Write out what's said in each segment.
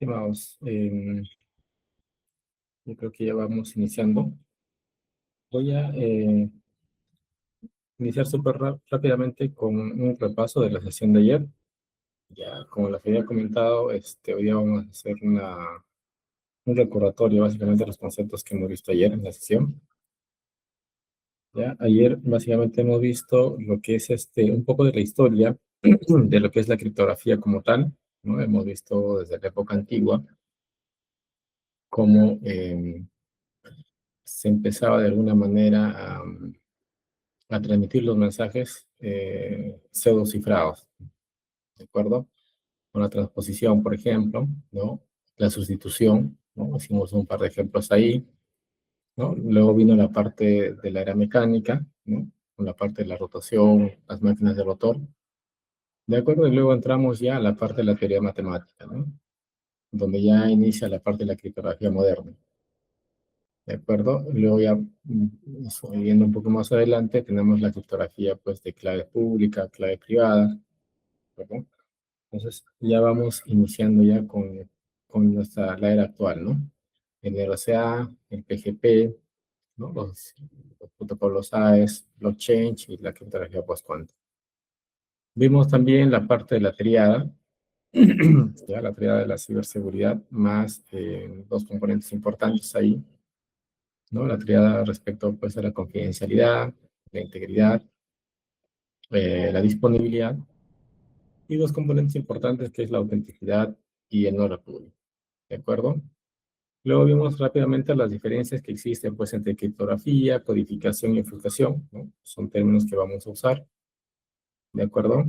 estimados, yo creo que ya vamos iniciando. Voy a iniciar súper rápidamente con un repaso de la sesión de ayer. Ya, como les había comentado, hoy día vamos a hacer un recordatorio básicamente de los conceptos que hemos visto ayer en la sesión. Ya, ayer básicamente hemos visto lo que es un poco de la historia de lo que es la criptografía como tal, ¿no? Hemos visto desde la época antigua cómo se empezaba de alguna manera a transmitir los mensajes pseudo cifrados, ¿de acuerdo? Con la transposición, por ejemplo, ¿no? La sustitución, ¿no? Hicimos un par de ejemplos ahí, ¿no? Luego vino la parte de la era mecánica, ¿no? Con la parte de la rotación, las máquinas de rotor, ¿de acuerdo? Y luego entramos ya a la parte de la teoría matemática, ¿no? Donde ya inicia la parte de la criptografía moderna. ¿De acuerdo? Luego ya, viendo un poco más adelante, tenemos la criptografía pues, de clave pública, clave privada, ¿verdad? Entonces, ya vamos iniciando ya con la era actual, ¿no? El RCA, el PGP, ¿no? Los protocolos AES, blockchain y la criptografía post-quantum. Vimos también la parte de la triada, ya la triada de la ciberseguridad, más dos componentes importantes ahí, ¿no? La triada respecto pues, a la confidencialidad, la integridad, la disponibilidad, y dos componentes importantes que es la autenticidad y el no repudio, ¿de acuerdo? Luego vimos rápidamente las diferencias que existen pues, entre criptografía, codificación y obfuscación, ¿no? Son términos que vamos a usar, ¿de acuerdo?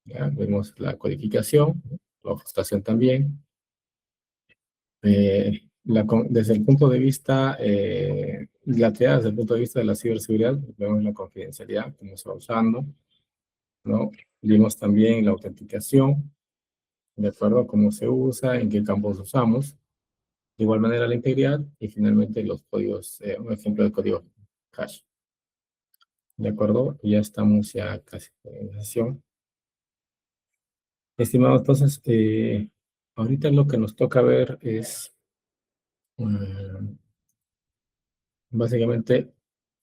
Ya vemos la codificación, la obfuscación también. Desde el punto de vista, la triada desde el punto de vista de la ciberseguridad, vemos la confidencialidad, cómo se va usando, ¿no? Vimos también la autenticación, de acuerdo a cómo se usa, en qué campos usamos. De igual manera la integridad y finalmente los códigos, un ejemplo de código hash. ¿De acuerdo? Ya estamos ya casi en la sesión. Estimados, entonces, ahorita lo que nos toca ver es básicamente,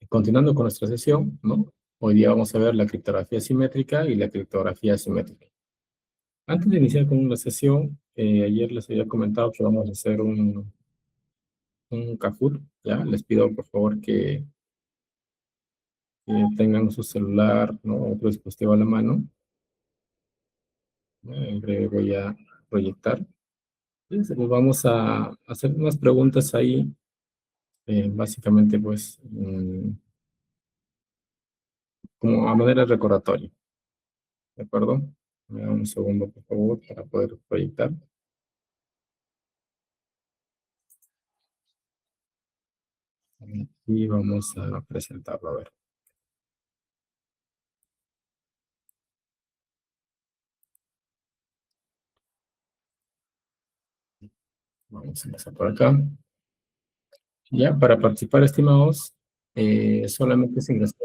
continuando con nuestra sesión, ¿no? Hoy día vamos a ver la criptografía simétrica y la criptografía asimétrica. Antes de iniciar con la sesión, ayer les había comentado que vamos a hacer un Kahoot, ¿ya? Les pido por favor que tengan su celular, ¿no? Otro dispositivo a la mano. En breve voy a proyectar. Entonces, pues vamos a hacer unas preguntas ahí, básicamente pues como a manera de recordatorio, ¿de acuerdo? Me da un segundo por favor para poder proyectar. Y vamos a presentarlo, a ver. Vamos a empezar por acá. Ya, para participar, estimados, solamente se ingresa.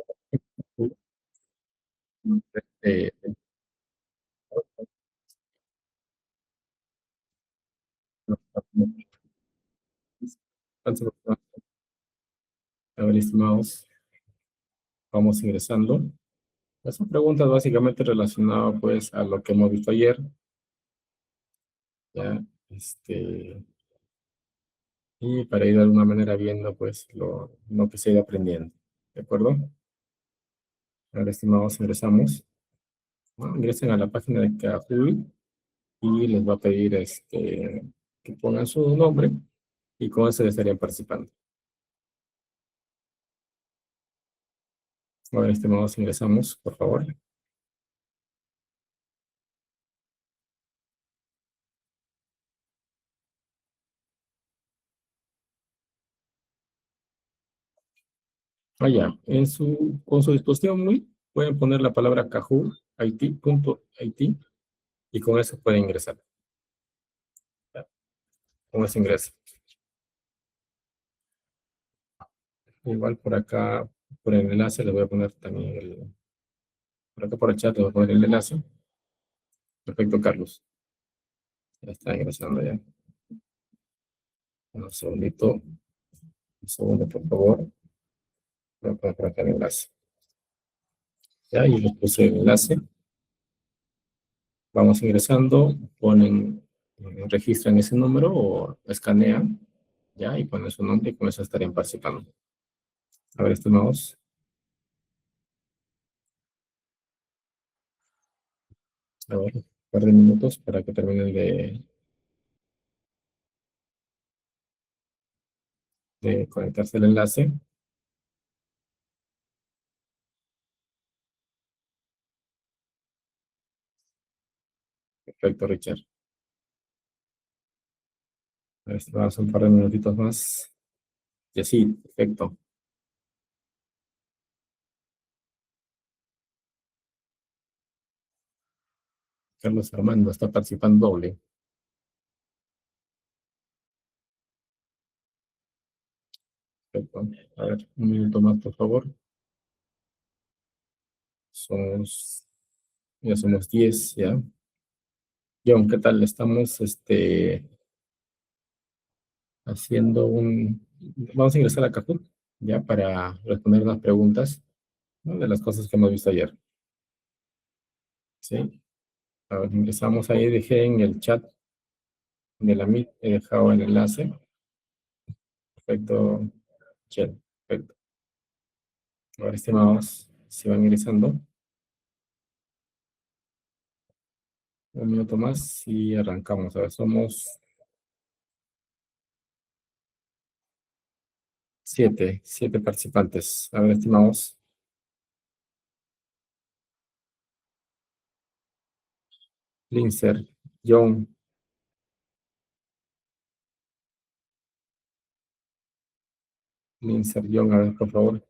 Eh, a ver, estimados, vamos ingresando. Son preguntas básicamente relacionadas pues a lo que hemos visto ayer. Ya, y para ir de alguna manera viendo pues lo que se ha ido aprendiendo. ¿De acuerdo? Ahora, estimados, ingresamos. ¿No? Ingresen a la página de Kahoot y les va a pedir que pongan su nombre y con eso estarían participando. Ahora, estimados, ingresamos, por favor. Allá, con su dispositivo móvil, pueden poner la palabra Kahoot, IT.it, y con eso pueden ingresar. Ya, con eso ingresan. Igual por acá, por el enlace, les voy a poner también por acá por el chat les voy a poner el enlace. Perfecto, Carlos. Ya está ingresando ya. Un segundito, un segundo, por favor. Voy a poner por acá el enlace. Ya, y les puse el enlace. Vamos ingresando, ponen, registran ese número o escanean, ya, y ponen su nombre y con eso estarían participando. A ver, estimados, a ver, un par de minutos para que terminen de conectarse el enlace. Perfecto, Richard. A ver, estimados, un par de minutitos más. Y así, perfecto. Carlos Armando está participando doble. Perfecto. A ver, un minuto más, por favor. Somos, ya somos 10, ya. John, ¿qué tal? Estamos, haciendo un... Vamos a ingresar a Kahoot, ya, para responder unas preguntas, ¿no? De las cosas que hemos visto ayer, ¿sí? A ver, ingresamos ahí, dejé en el chat de la Meet, he dejado el enlace. Perfecto, chat, perfecto. Ahora, estimados, si van ingresando, un minuto más y arrancamos. A ver, somos 7 participantes. A ver, estimados, Lincer, John, Lincer, John, a ver, por favor,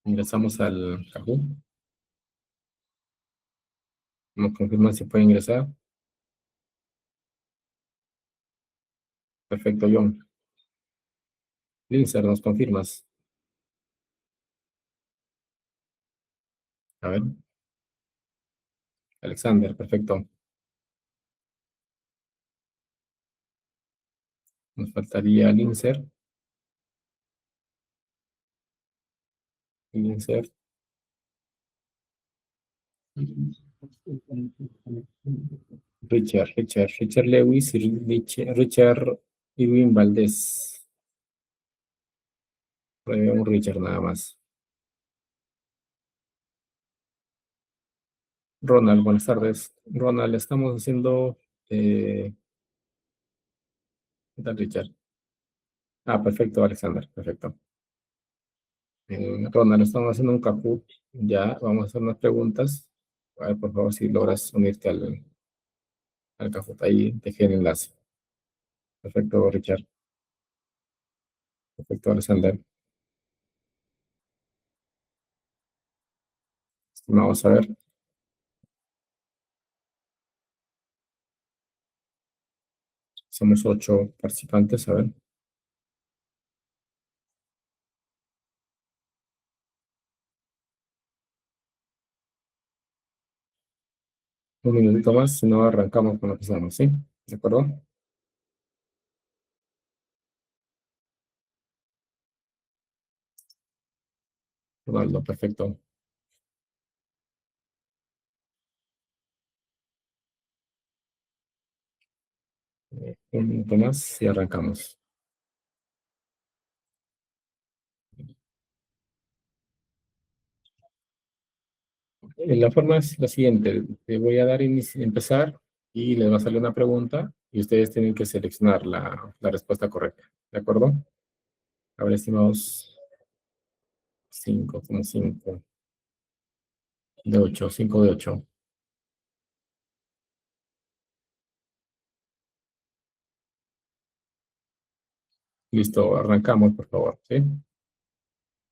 ingresamos al Kahoot. Nos confirman si puede ingresar. Perfecto, John. Lincer, ¿nos confirmas? A ver, Alexander, perfecto. Nos faltaría Lincer. Lincer. Richard Lewis y Richard Irwin Valdés. Un Richard nada más. Ronald, buenas tardes. Ronald, estamos haciendo... ¿qué tal, Richard? Ah, perfecto, Alexander, perfecto. Ronald, estamos haciendo un Kahoot. Ya, vamos a hacer unas preguntas. A ver, por favor, si logras unirte al Kahoot. Ahí dejé el enlace. Perfecto, Richard. Perfecto, Alexander. Vamos a ver. Somos 8 participantes. A ver. Un minutito más, si no arrancamos con lo que estamos, ¿sí? ¿De acuerdo? Ronaldo, perfecto. Un minuto más y arrancamos. La forma es la siguiente. Te voy a dar empezar y les va a salir una pregunta y ustedes tienen que seleccionar la respuesta correcta. ¿De acuerdo? Ahora, estimados, 5, como 5 de 8, 5 de 8. Listo, arrancamos, por favor, ¿sí?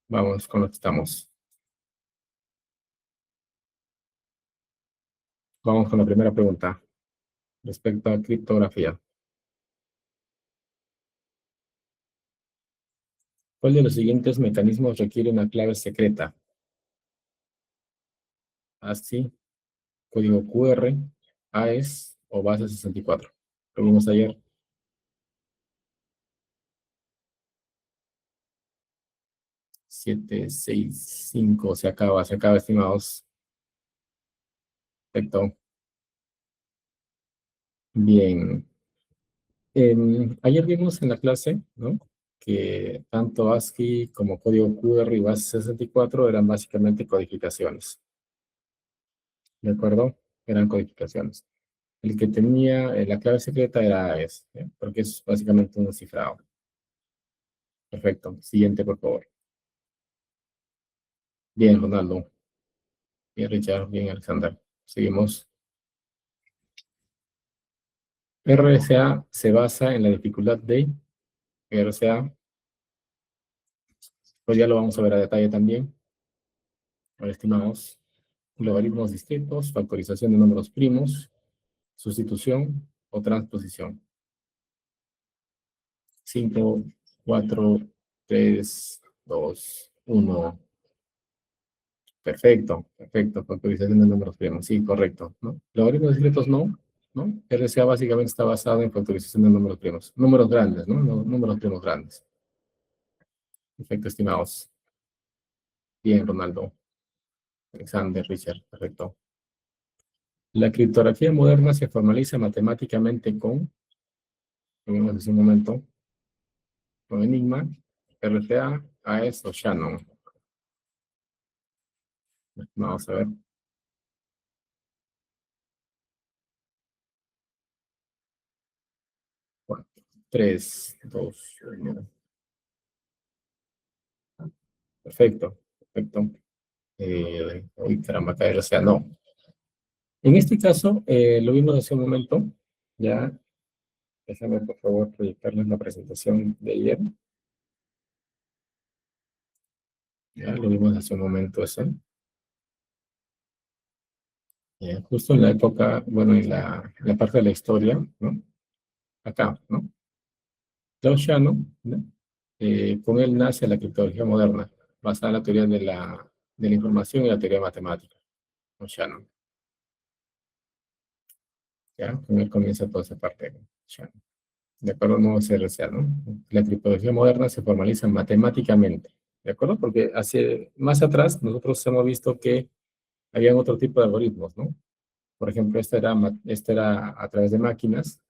Vamos con lo que estamos. Vamos con la primera pregunta respecto a criptografía. ¿Cuál de los siguientes mecanismos requiere una clave secreta? ASCII, código QR, AES o base 64. Lo vimos ayer. 765 se acaba, estimados. Perfecto. Bien. Ayer vimos en la clase, ¿no? Que tanto ASCII como código QR y base 64 eran básicamente codificaciones. ¿De acuerdo? Eran codificaciones. El que tenía la clave secreta era AES, ¿eh? Porque es básicamente un cifrado. Perfecto. Siguiente, por favor. Bien, Ronaldo. Bien, Richard. Bien, Alexander. Seguimos. RSA se basa en la dificultad de RSA, pues ya lo vamos a ver a detalle también. Ahora, estimados, logaritmos discretos, factorización de números primos, sustitución o transposición. 5, 4, 3, 2, 1. Perfecto, perfecto. Factorización de números primos. Sí, correcto, ¿no? Logaritmos discretos no, ¿no? RSA básicamente está basado en factorización de números primos. Números grandes, ¿no? Números primos grandes. Perfecto, estimados. Bien, Ronaldo. Alexander, Richard, perfecto. La criptografía moderna se formaliza matemáticamente como vimos hace un momento, con Enigma, RTA, AES o Shannon. Vamos a ver. 4, 3, 2, 1. Perfecto, perfecto. Uy, caramba, acá RCA no. En este caso, lo vimos hace un momento. Ya, déjame por favor proyectarles la presentación de ayer. Ya, lo vimos hace un momento eso. Justo en la época, bueno, en la parte de la historia, ¿no? Acá, ¿no? Klaus Shannon, ¿no? Con él nace la criptología moderna, basada en la teoría de la información y la teoría matemática, con Shannon. ¿Ya? Con él comienza toda esa parte de Shannon. ¿De acuerdo? No CRCA, ¿no? La criptología moderna se formaliza matemáticamente, ¿de acuerdo? Porque hace, más atrás nosotros hemos visto que habían otro tipo de algoritmos, ¿no? Por ejemplo, esta era a través de máquinas,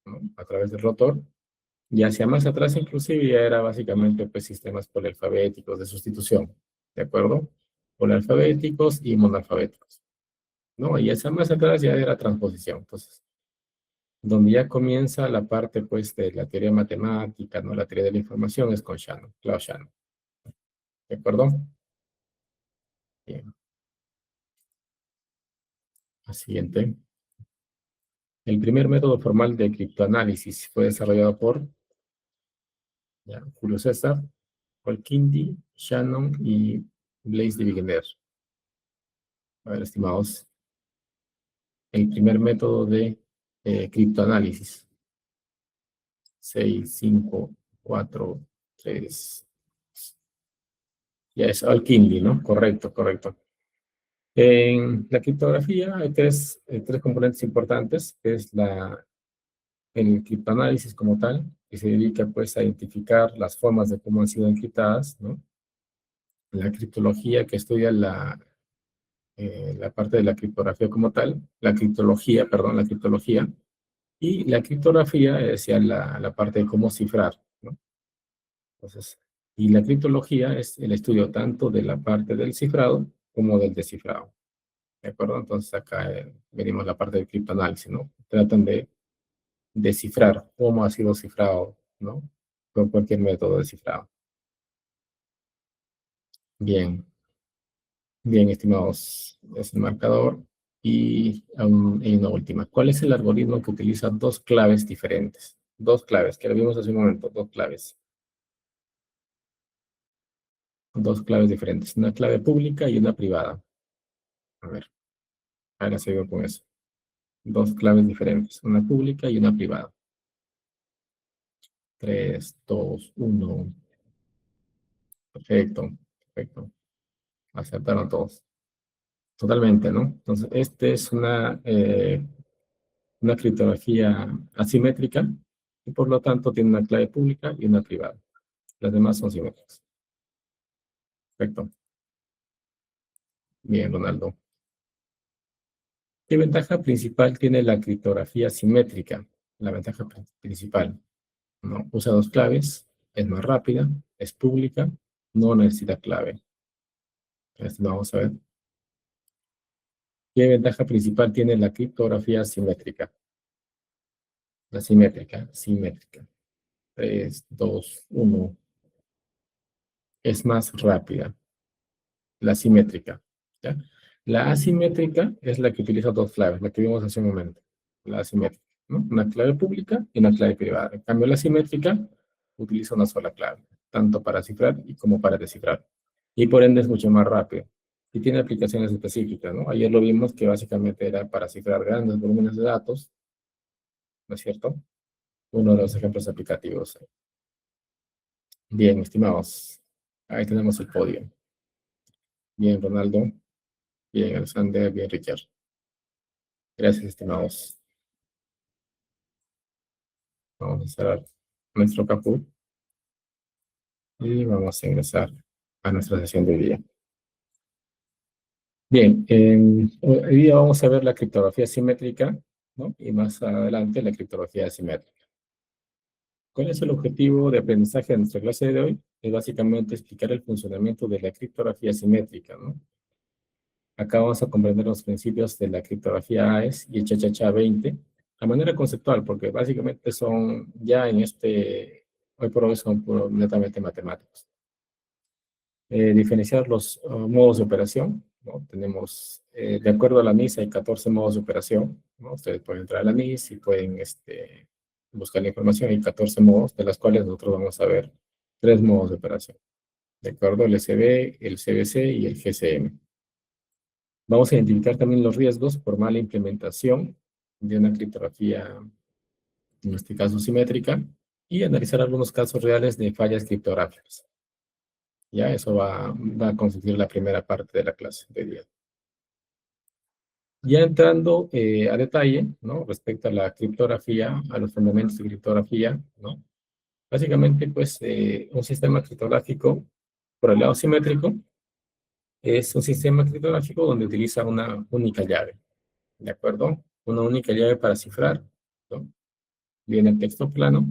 ¿no? A través del rotor. Y hacia más atrás, inclusive, ya era básicamente pues, sistemas polialfabéticos de sustitución, ¿de acuerdo? Polialfabéticos y monalfabéticos, ¿no? Y hacia más atrás ya era transposición. Entonces, donde ya comienza la parte, pues, de la teoría matemática, ¿no? La teoría de la información es con Shannon, Claude Shannon, ¿de acuerdo? Bien. La siguiente. El primer método formal de criptoanálisis fue desarrollado por ya, Julio César, Paul Kindi, Shannon y Blaise de Vigenère. A ver, estimados, el primer método de criptoanálisis. 6, 5, 4, 3. Ya es Al-Kindi, ¿no? Correcto, correcto. En la criptografía hay tres componentes importantes, que es el criptoanálisis como tal, que se dedica pues a identificar las formas de cómo han sido encriptadas, ¿no? La criptología, que estudia la parte de la criptografía como tal, la criptología, perdón, la criptología, y la criptografía es ya la parte de cómo cifrar, ¿no? Entonces, y la criptología es el estudio tanto de la parte del cifrado como del descifrado, ¿de acuerdo? Entonces acá venimos la parte del criptoanálisis, ¿no? Tratan de descifrar cómo ha sido cifrado, ¿no? Con cualquier método de cifrado. Bien, bien, estimados, es el marcador. Y aún hay una última. ¿Cuál es el algoritmo que utiliza dos claves diferentes? Dos claves, que lo vimos hace un momento, dos claves. Dos claves diferentes, una clave pública y una privada. A ver, ahora sigo con eso. Dos claves diferentes, una pública y una privada. 3, 2, 1. Perfecto, perfecto. Acertaron todos. Totalmente, ¿no? Entonces, este es una una criptografía asimétrica y por lo tanto tiene una clave pública y una privada. Las demás son simétricas. Perfecto. Bien, Ronaldo. ¿Qué ventaja principal tiene la criptografía simétrica? La ventaja principal, ¿no? Usa dos claves, es más rápida, es pública, no necesita clave. Esto lo vamos a ver. ¿Qué ventaja principal tiene la criptografía simétrica? La simétrica, simétrica. 3, 2, 1. Es más rápida. La simétrica. ¿Ya? La asimétrica es la que utiliza dos claves, la que vimos hace un momento. La asimétrica, ¿no? Una clave pública y una clave privada. En cambio, la simétrica utiliza una sola clave, tanto para cifrar y como para descifrar. Y por ende es mucho más rápido. Y tiene aplicaciones específicas, ¿no? Ayer lo vimos que básicamente era para cifrar grandes volúmenes de datos, ¿no es cierto? Uno de los ejemplos aplicativos. Bien, estimados. Ahí tenemos el podio. Bien, Ronaldo. Bien, Alexander. Bien, Richard. Gracias, estimados. Vamos a cerrar nuestro caput y vamos a ingresar a nuestra sesión de hoy día. Bien, hoy día vamos a ver la criptografía simétrica, ¿no? Y más adelante la criptografía asimétrica. ¿Cuál es el objetivo de aprendizaje de nuestra clase de hoy? Es básicamente explicar el funcionamiento de la criptografía simétrica, ¿no? Acá vamos a comprender los principios de la criptografía AES y el cha 20 a manera conceptual, porque básicamente son ya hoy por hoy son netamente matemáticos. Diferenciar los modos de operación, ¿no? Tenemos, de acuerdo a la NIS, hay 14 modos de operación, ¿no? Ustedes pueden entrar a la NIS y pueden buscar la información. Hay 14 modos, de las cuales nosotros vamos a ver 3 modos de operación. ¿De acuerdo? El SB, el CBC y el GCM. Vamos a identificar también los riesgos por mala implementación de una criptografía, en este caso simétrica, y analizar algunos casos reales de fallas criptográficas. Ya, eso va a constituir la primera parte de la clase de día. Ya entrando a detalle, ¿no? Respecto a la criptografía, a los fundamentos de criptografía, ¿no? Básicamente, pues, un sistema criptográfico, por el lado simétrico, es un sistema criptográfico donde utiliza una única llave, ¿de acuerdo? Una única llave para cifrar, ¿no? Viene el texto plano,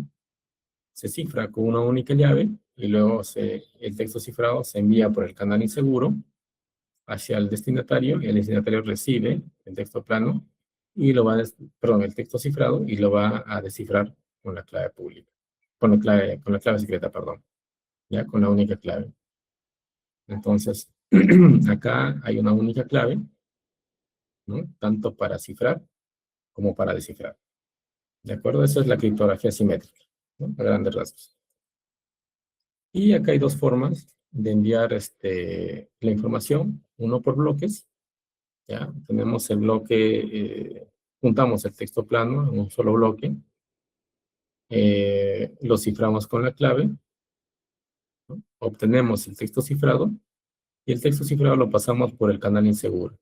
se cifra con una única llave, y luego el texto cifrado se envía por el canal inseguro hacia el destinatario, y el destinatario recibe el texto plano, y el texto cifrado, y lo va a descifrar con la clave pública, con la clave secreta, perdón, ya con la única clave. Entonces, acá hay una única clave, ¿no? Tanto para cifrar como para descifrar. ¿De acuerdo? Esa es la criptografía simétrica, ¿no? A grandes rasgos. Y acá hay dos formas de enviar la información, uno por bloques. Ya tenemos el bloque, juntamos el texto plano en un solo bloque, lo ciframos con la clave, ¿no? Obtenemos el texto cifrado, y el texto cifrado lo pasamos por el canal inseguro.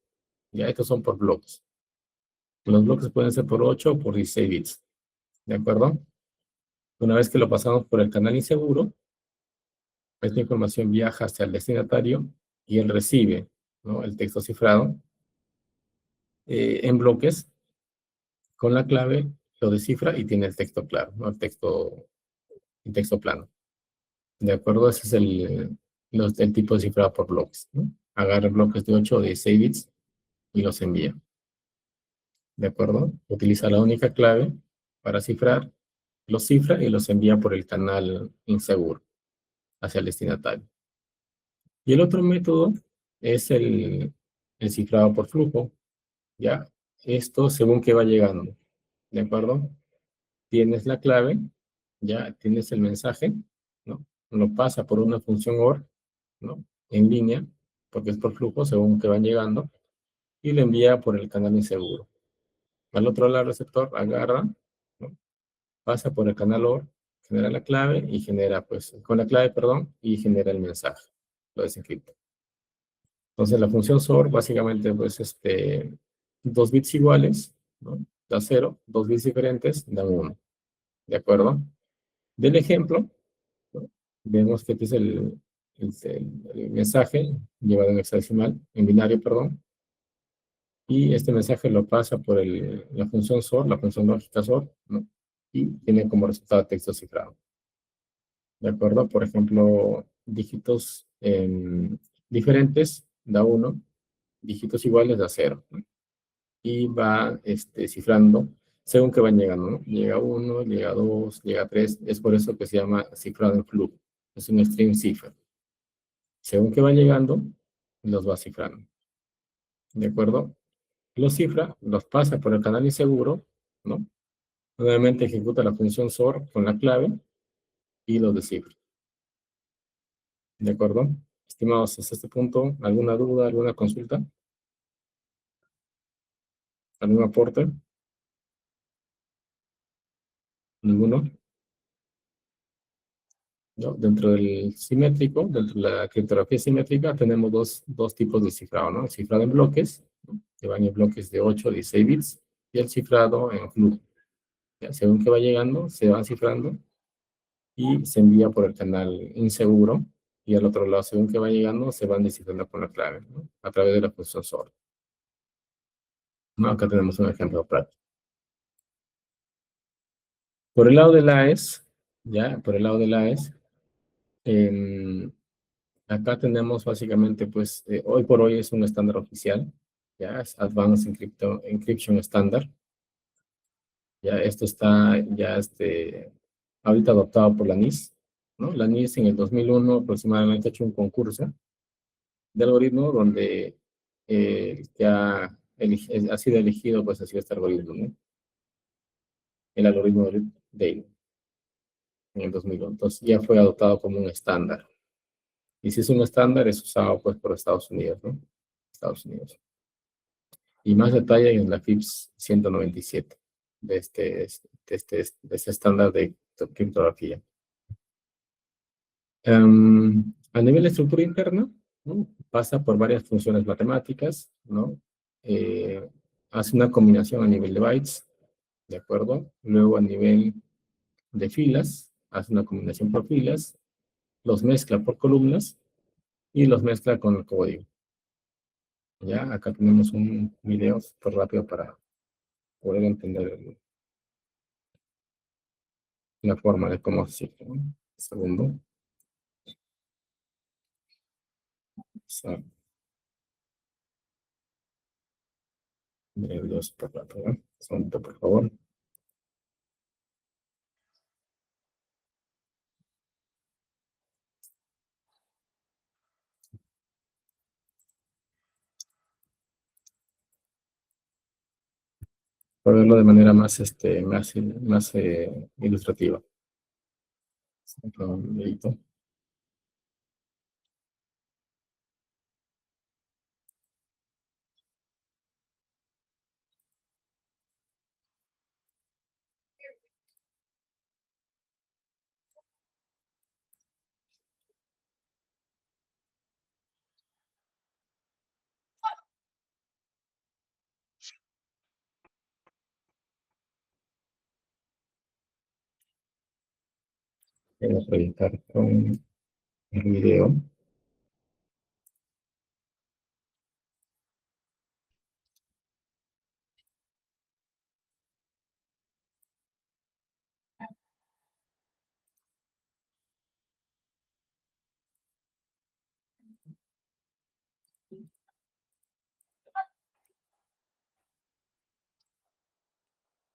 Ya estos son por bloques. Los bloques pueden ser por 8 o por 16 bits. ¿De acuerdo? Una vez que lo pasamos por el canal inseguro, esta información viaja hasta el destinatario y él recibe, ¿no? El texto cifrado en bloques con la clave, lo descifra y tiene el texto claro, ¿no? El texto plano. ¿De acuerdo? Ese es el tipo de cifrado por bloques, ¿no? Agarra bloques de 8 o de 6 bits y los envía. ¿De acuerdo? Utiliza la única clave para cifrar, los cifra y los envía por el canal inseguro hacia el destinatario. Y el otro método es el cifrado por flujo, ¿ya? Esto según que va llegando, ¿de acuerdo? Tienes la clave, ya tienes el mensaje, ¿no? Lo pasa por una función OR, ¿no? En línea, porque es por flujo según que van llegando, y lo envía por el canal inseguro. Al otro lado el receptor agarra, ¿no? Pasa por el canal OR, genera la clave y genera, pues, con la clave, perdón, y genera el mensaje, lo desencripta. Entonces la función SOR básicamente, pues, 2 bits iguales, ¿no? da 0, 2 bits diferentes dan 1, ¿de acuerdo? Del ejemplo, ¿no? Vemos que este es el mensaje llevado en hexadecimal, en binario, perdón, y este mensaje lo pasa por la función SOR, la función lógica SOR, ¿no? Y tiene como resultado texto cifrado. ¿De acuerdo? Por ejemplo, dígitos diferentes da 1, dígitos iguales da 0, ¿no? Y va cifrando según que van llegando, ¿no? Llega 1, llega 2, llega 3, es por eso que se llama cifrado en flujo. Es un string cipher. Según que va llegando, los va cifrando. ¿De acuerdo? Los cifra, los pasa por el canal inseguro, ¿no? Nuevamente ejecuta la función SOR con la clave y los descifra. ¿De acuerdo? Estimados, hasta este punto, ¿alguna duda, alguna consulta? ¿Algún aporte? ¿Ninguno? ¿No? Dentro del simétrico, dentro de la criptografía simétrica, tenemos dos tipos de cifrado, ¿no? El cifrado en bloques, ¿no? Que van en bloques de 8 a 16 bits, y el cifrado en flujo. Ya, según que va llegando, se van cifrando y se envía por el canal inseguro, y al otro lado, según que va llegando, se van descifrando con la clave, ¿no? A través de la función SOR. ¿No? Acá tenemos un ejemplo práctico. Por el lado de la AES, ya, por el lado de la AES, acá tenemos básicamente, pues, hoy por hoy es un estándar oficial, ya, es Advanced Encryption Standard. Ya esto está, ya, ahorita adoptado por la NIST, ¿no? La NIST en el 2001 aproximadamente ha hecho un concurso de algoritmo donde ya ha sido elegido, pues, así este algoritmo, ¿no? El algoritmo de Dale en el 2001. Entonces ya fue adoptado como un estándar. Y si es un estándar, es usado, pues, por Estados Unidos, ¿no? Estados Unidos. Y más detalle en la FIPS 197 de este estándar de criptografía. A nivel de estructura interna, ¿no? Pasa por varias funciones matemáticas, ¿no? Hace una combinación a nivel de bytes, ¿de acuerdo? Luego a nivel de filas, hace una combinación por filas, los mezcla por columnas y los mezcla con el código. Ya, acá tenemos un video súper rápido para poder entender la forma de cómo se cifra, ¿no? Un segundo. El video súper rápido, ¿no? Un segundo, por favor. Para verlo de manera más, más ilustrativa. Un dedito. Voy a proyectar con el video.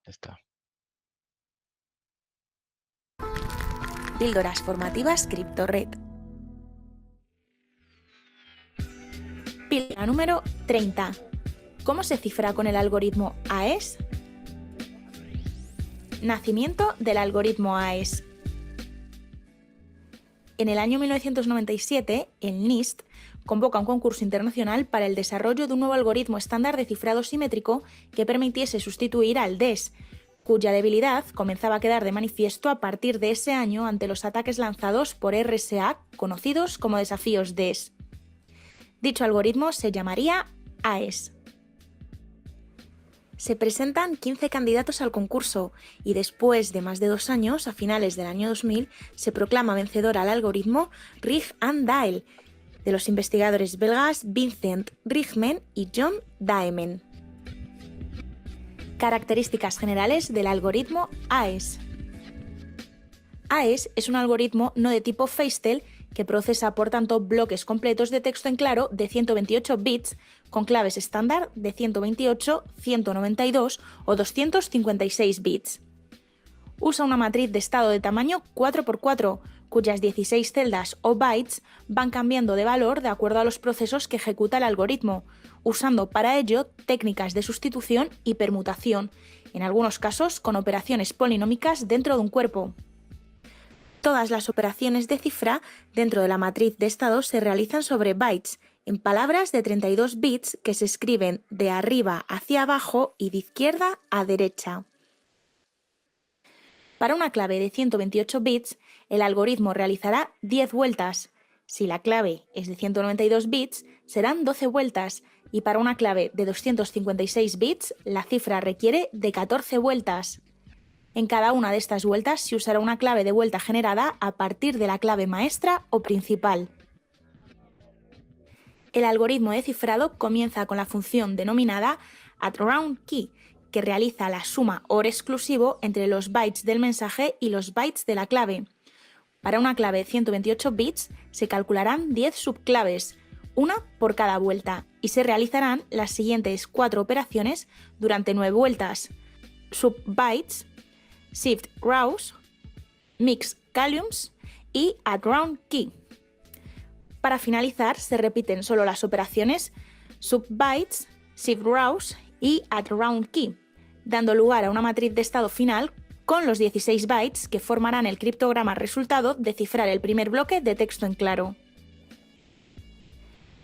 Ya está. Píldoras formativas CryptoRed. Píldora número 30. ¿Cómo se cifra con el algoritmo AES? Nacimiento del algoritmo AES. En el año 1997, el NIST convoca un concurso internacional para el desarrollo de un nuevo algoritmo estándar de cifrado simétrico que permitiese sustituir al DES, cuya debilidad comenzaba a quedar de manifiesto a partir de ese año ante los ataques lanzados por RSA, conocidos como desafíos DES. Dicho algoritmo se llamaría AES. Se presentan 15 candidatos al concurso y después de más de 2 años, a finales del año 2000, se proclama vencedor al algoritmo Rig and Dial, de los investigadores belgas Vincent Rigmen y John Daemen. Características generales del algoritmo AES. AES es un algoritmo no de tipo Feistel que procesa, por tanto, bloques completos de texto en claro de 128 bits con claves estándar de 128, 192 o 256 bits. Usa una matriz de estado de tamaño 4x4, cuyas 16 celdas o bytes van cambiando de valor de acuerdo a los procesos que ejecuta el algoritmo, usando para ello técnicas de sustitución y permutación, en algunos casos con operaciones polinómicas dentro de un cuerpo. Todas las operaciones de cifra dentro de la matriz de estado se realizan sobre bytes, en palabras de 32 bits que se escriben de arriba hacia abajo y de izquierda a derecha. Para una clave de 128 bits, el algoritmo realizará 10 vueltas. Si la clave es de 192 bits, serán 12 vueltas, y para una clave de 256 bits, la cifra requiere de 14 vueltas. En cada una de estas vueltas se usará una clave de vuelta generada a partir de la clave maestra o principal. El algoritmo de cifrado comienza con la función denominada addRoundKey, que realiza la suma OR exclusivo entre los bytes del mensaje y los bytes de la clave. Para una clave de 128 bits se calcularán 10 subclaves, una por cada vuelta, y se realizarán las siguientes 4 operaciones durante 9 vueltas: subbytes, shift rows, mix columns y addRoundKey. Para finalizar, se repiten solo las operaciones subbytes, shift rows y addRoundKey, dando lugar a una matriz de estado final con los 16 bytes que formarán el criptograma resultado de cifrar el primer bloque de texto en claro.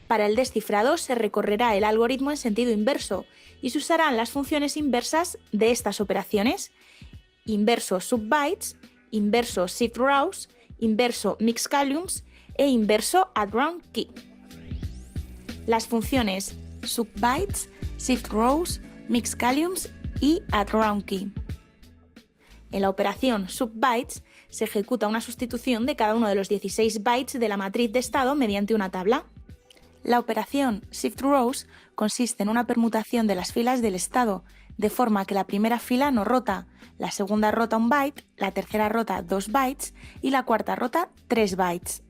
Para el descifrado se recorrerá el algoritmo en sentido inverso y se usarán las funciones inversas de estas operaciones: inverso subbytes, inverso shift rows, inverso mix columns e inverso addRoundKey. Las funciones subbytes, shift rows, mix columns y addRoundKey. En la operación subbytes se ejecuta una sustitución de cada uno de los 16 bytes de la matriz de estado mediante una tabla. La operación shift rows consiste en una permutación de las filas del estado, de forma que la primera fila no rota, la segunda rota un byte, la tercera rota 2 bytes y la cuarta rota 3 bytes.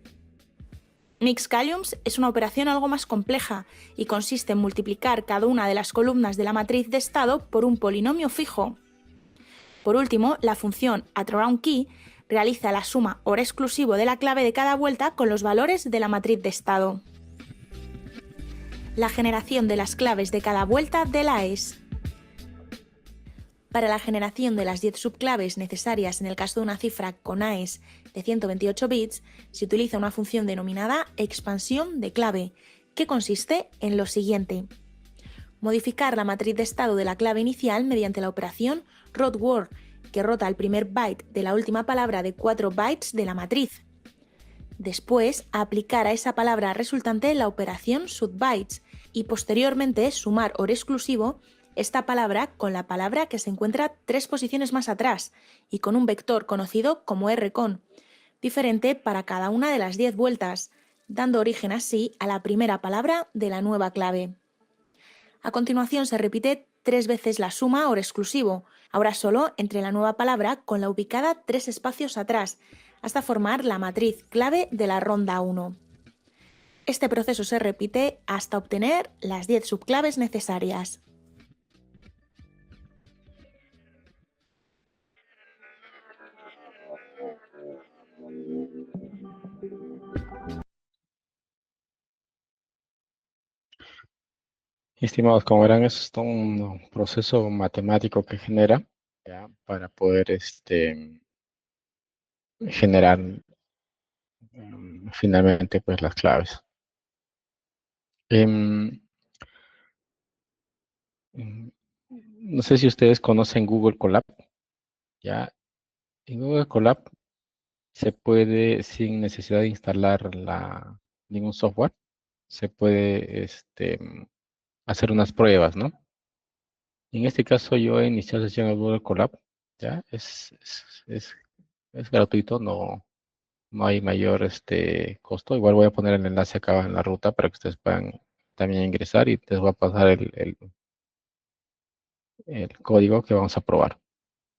Mix columns es una operación algo más compleja y consiste en multiplicar cada una de las columnas de la matriz de estado por un polinomio fijo. Por último, la función addRoundKey realiza la suma OR exclusivo de la clave de cada vuelta con los valores de la matriz de estado. La generación de las claves de cada vuelta del AES. Para la generación de las 10 subclaves necesarias en el caso de una cifra con AES de 128 bits, se utiliza una función denominada expansión de clave, que consiste en lo siguiente: modificar la matriz de estado de la clave inicial mediante la operación rotWord, que rota el primer byte de la última palabra de 4 bytes de la matriz. Después, aplicar a esa palabra resultante la operación subbytes y posteriormente sumar OR exclusivo esta palabra con la palabra que se encuentra 3 posiciones más atrás y con un vector conocido como rcon, diferente para cada una de las 10 vueltas, dando origen así a la primera palabra de la nueva clave. A continuación se repite 3 veces la suma OR exclusivo, ahora solo entre la nueva palabra con la ubicada 3 espacios atrás, hasta formar la matriz clave de la ronda 1. Este proceso se repite hasta obtener las 10 subclaves necesarias. Estimados, como verán, es todo un proceso matemático que genera, ¿ya? Para poder generar finalmente pues las claves. Em, no sé si ustedes conocen Google Colab. Ya en Google Colab se puede, sin necesidad de instalar ningún software, se puede hacer unas pruebas, ¿no? En este caso yo he iniciado sesión en Google Colab. ¿Ya? Es gratuito, no hay mayor costo. Igual voy a poner el enlace acá en la ruta para que ustedes puedan también ingresar y les voy a pasar el código que vamos a probar.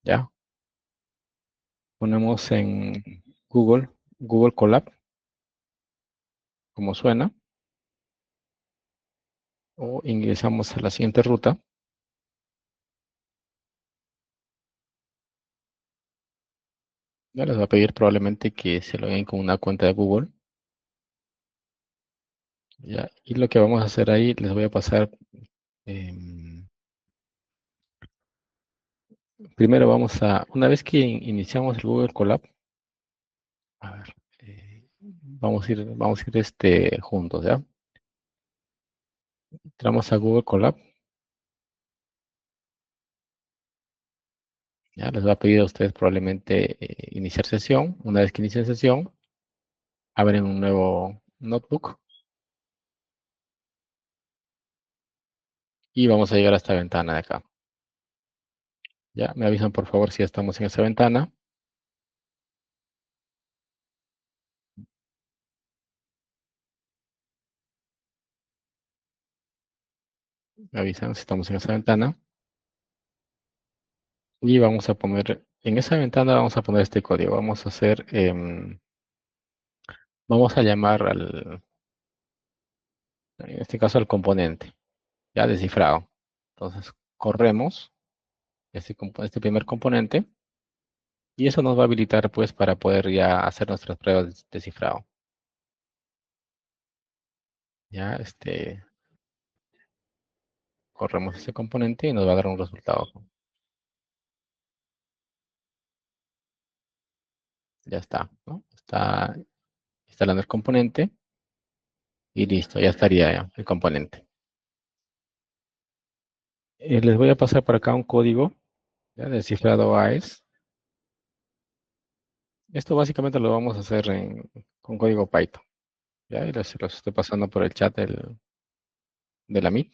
¿Ya? Ponemos en Google Colab, como suena, o ingresamos a la siguiente ruta. Ya les va a pedir probablemente que se loguen con una cuenta de Google. ¿Ya? Y lo que vamos a hacer ahí, les voy a pasar. Primero una vez que iniciamos el Google Colab, a ver, vamos a ir juntos, ¿ya? Entramos a Google Colab. Ya les va a pedir a ustedes probablemente iniciar sesión. Una vez que inicien sesión, abren un nuevo notebook y vamos a llegar a esta ventana de acá. Ya, me avisan por favor si ya estamos en esa ventana. Me avisan si estamos en esa ventana. Y vamos a poner, en esa ventana vamos a poner este código. Vamos a hacer, vamos a llamar en este caso al componente, ya descifrado. Entonces, corremos este primer componente y eso nos va a habilitar pues para poder ya hacer nuestras pruebas de cifrado. Ya, corremos ese componente y nos va a dar un resultado. Ya está, ¿no? Está instalando el componente y listo, ya estaría ya el componente. Les voy a pasar por acá un código, ya, de cifrado AES. Esto básicamente lo vamos a hacer con código Python. Ya, y los estoy pasando por el chat de la Meet.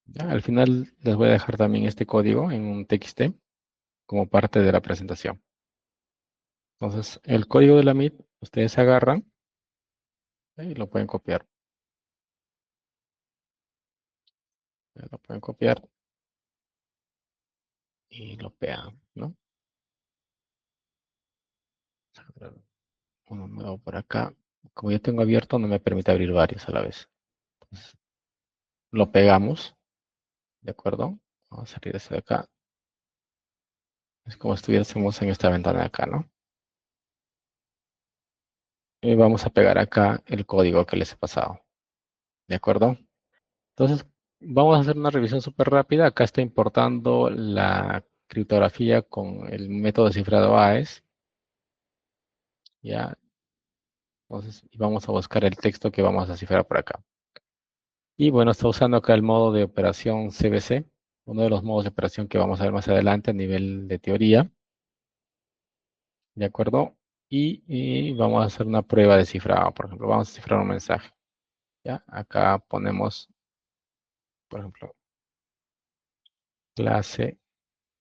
Ya, al final les voy a dejar también este código en un TXT como parte de la presentación. Entonces, el código de la Meet, ustedes agarran y lo pueden copiar. Lo pueden copiar y lo pegan, ¿no? Uno nuevo por acá. Como yo tengo abierto, no me permite abrir varios a la vez. Entonces, lo pegamos, ¿de acuerdo? Vamos a salir de acá. Es como si estuviésemos en esta ventana de acá, ¿no? Y vamos a pegar acá el código que les he pasado. ¿De acuerdo? Entonces, vamos a hacer una revisión súper rápida. Acá está importando la criptografía con el método de cifrado AES. Ya, entonces, vamos a buscar el texto que vamos a cifrar por acá. Y bueno, está usando acá el modo de operación CBC, uno de los modos de operación que vamos a ver más adelante a nivel de teoría. ¿De acuerdo? Y vamos a hacer una prueba de cifrado. Por ejemplo, vamos a cifrar un mensaje. ¿Ya? Acá ponemos, por ejemplo, clase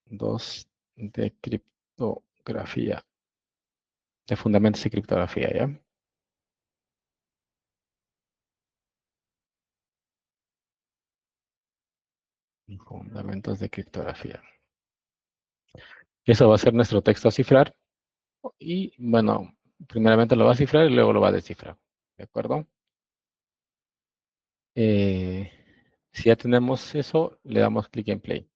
2 de criptografía, de fundamentos de criptografía, ¿ya? Fundamentos de criptografía. Eso va a ser nuestro texto a cifrar. Y bueno, primeramente lo va a cifrar y luego lo va a descifrar. ¿De acuerdo? Si ya tenemos eso, le damos clic en play.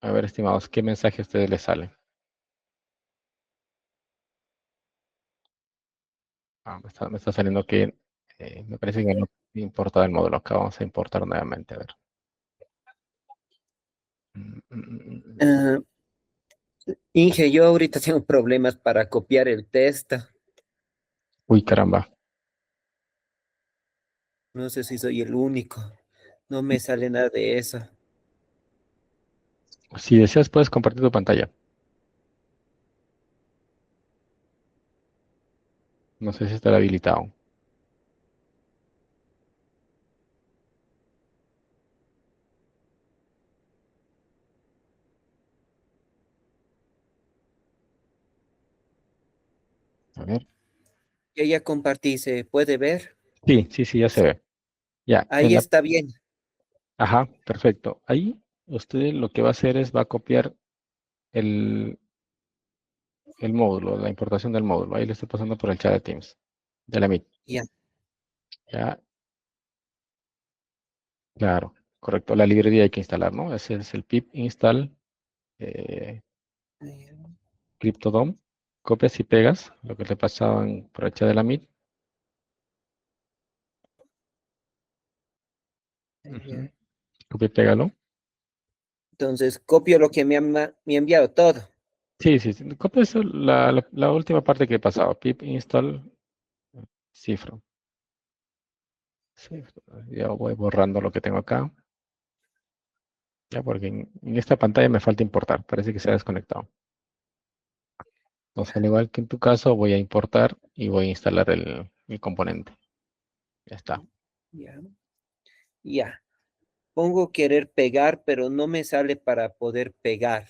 A ver, estimados, ¿qué mensaje a ustedes les sale? Me está saliendo que me parece que no importa el módulo. Acá vamos a importar nuevamente. A ver. Mm, mm, mm, mm. Ah, Inge, yo ahorita tengo problemas para copiar el texto. Uy, caramba. No sé si soy el único. No me sale nada de eso. Si deseas, puedes compartir tu pantalla. No sé si estará habilitado. A ver. Ya compartí, ¿se puede ver? Sí, ya se ve. Ya, Ahí está bien. ajá, perfecto. Ahí usted lo que va a hacer es va a copiar el, el módulo, la importación del módulo. Ahí le estoy pasando por el chat de Teams, de la Meet. Ya. Ya, claro, correcto. La librería hay que instalar, ¿no? Ese es el pip install eh, Cryptodom. Copias y pegas lo que te pasaban por el chat de la Meet. Ya. Ujú. Copia y pégalo. Entonces, copio lo que me ha enviado todo. Sí. Copia eso, la última parte que pasaba. Pip install cifra. Cifra. Ya voy borrando lo que tengo acá. Ya, porque en esta pantalla me falta importar. Parece que se ha desconectado. Entonces, al igual que en tu caso, voy a importar y voy a instalar el componente. Ya está. Ya. Ya. Pongo querer pegar, pero no me sale para poder pegar.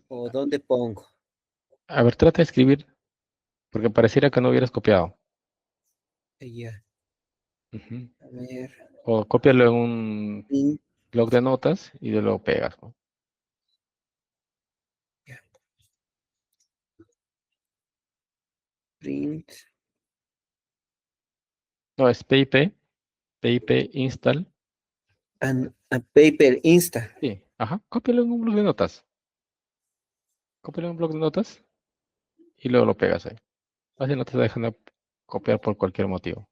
¿O dónde pongo? A ver, trata de escribir, porque pareciera que no hubieras copiado. Ya. Ujú. A ver. O cópialo en un Print. bloc de notas y de lo pegas, ¿no? Ya. Print. No, es PIP install. And a paper insta. Sí, ajá, cópialo en un bloc de notas. Cópialo en un bloc de notas y luego lo pegas ahí. Así no te dejan de copiar por cualquier motivo.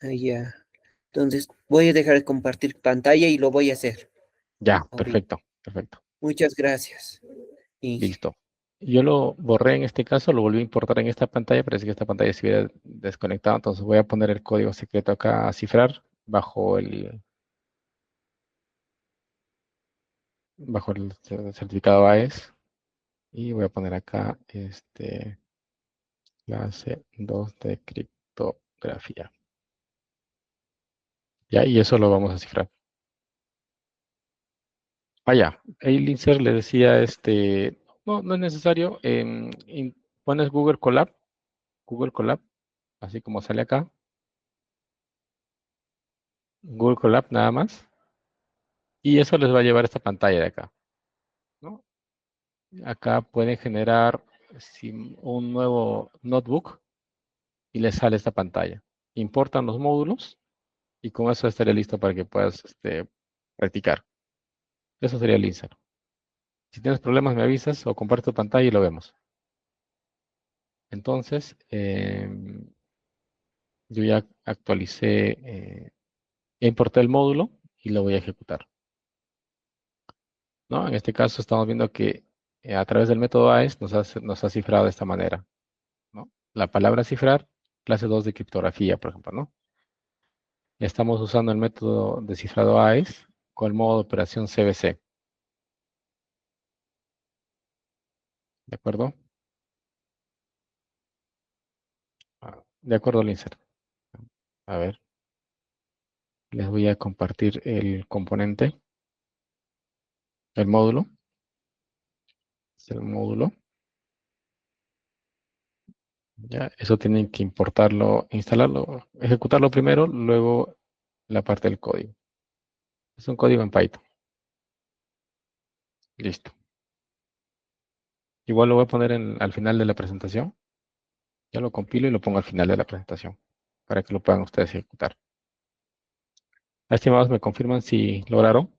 Ya. Entonces, voy a dejar de compartir pantalla y lo voy a hacer Ya, ahorita. perfecto. Muchas gracias, Inge. Listo. Yo lo borré en este caso, lo volví a importar en esta pantalla, parece que esta pantalla se hubiera desconectado, entonces voy a poner el código secreto acá a cifrar bajo el certificado AES y voy a poner acá clase 2 de criptografía. Ya, y eso lo vamos a cifrar. Ya, Eilinger le decía, no es necesario, pones Google Colab, así como sale acá, Google Colab nada más, y eso les va a llevar a esta pantalla de acá, ¿no? Acá pueden generar un nuevo notebook y les sale esta pantalla. Importan los módulos y con eso estaría listo para que puedas practicar. Eso sería el insert. Si tienes problemas me avisas o comparte tu pantalla y lo vemos. Entonces, yo ya actualicé, ya importé el módulo y lo voy a ejecutar, ¿no? En este caso estamos viendo que a través del método AES nos ha cifrado de esta manera, ¿no? La palabra cifrar, clase 2 de criptografía, por ejemplo, ¿no? Estamos usando el método de cifrado AES con el modo de operación CBC, ¿de acuerdo? De acuerdo, Lincer. A ver, les voy a compartir el componente, el módulo. Es el módulo. Ya, eso tienen que importarlo, instalarlo, ejecutarlo primero, luego la parte del código. Es un código en Python. Listo. Igual lo voy a poner al final de la presentación. Ya lo compilo y lo pongo al final de la presentación para que lo puedan ustedes ejecutar. Estimados, me confirman si lograron,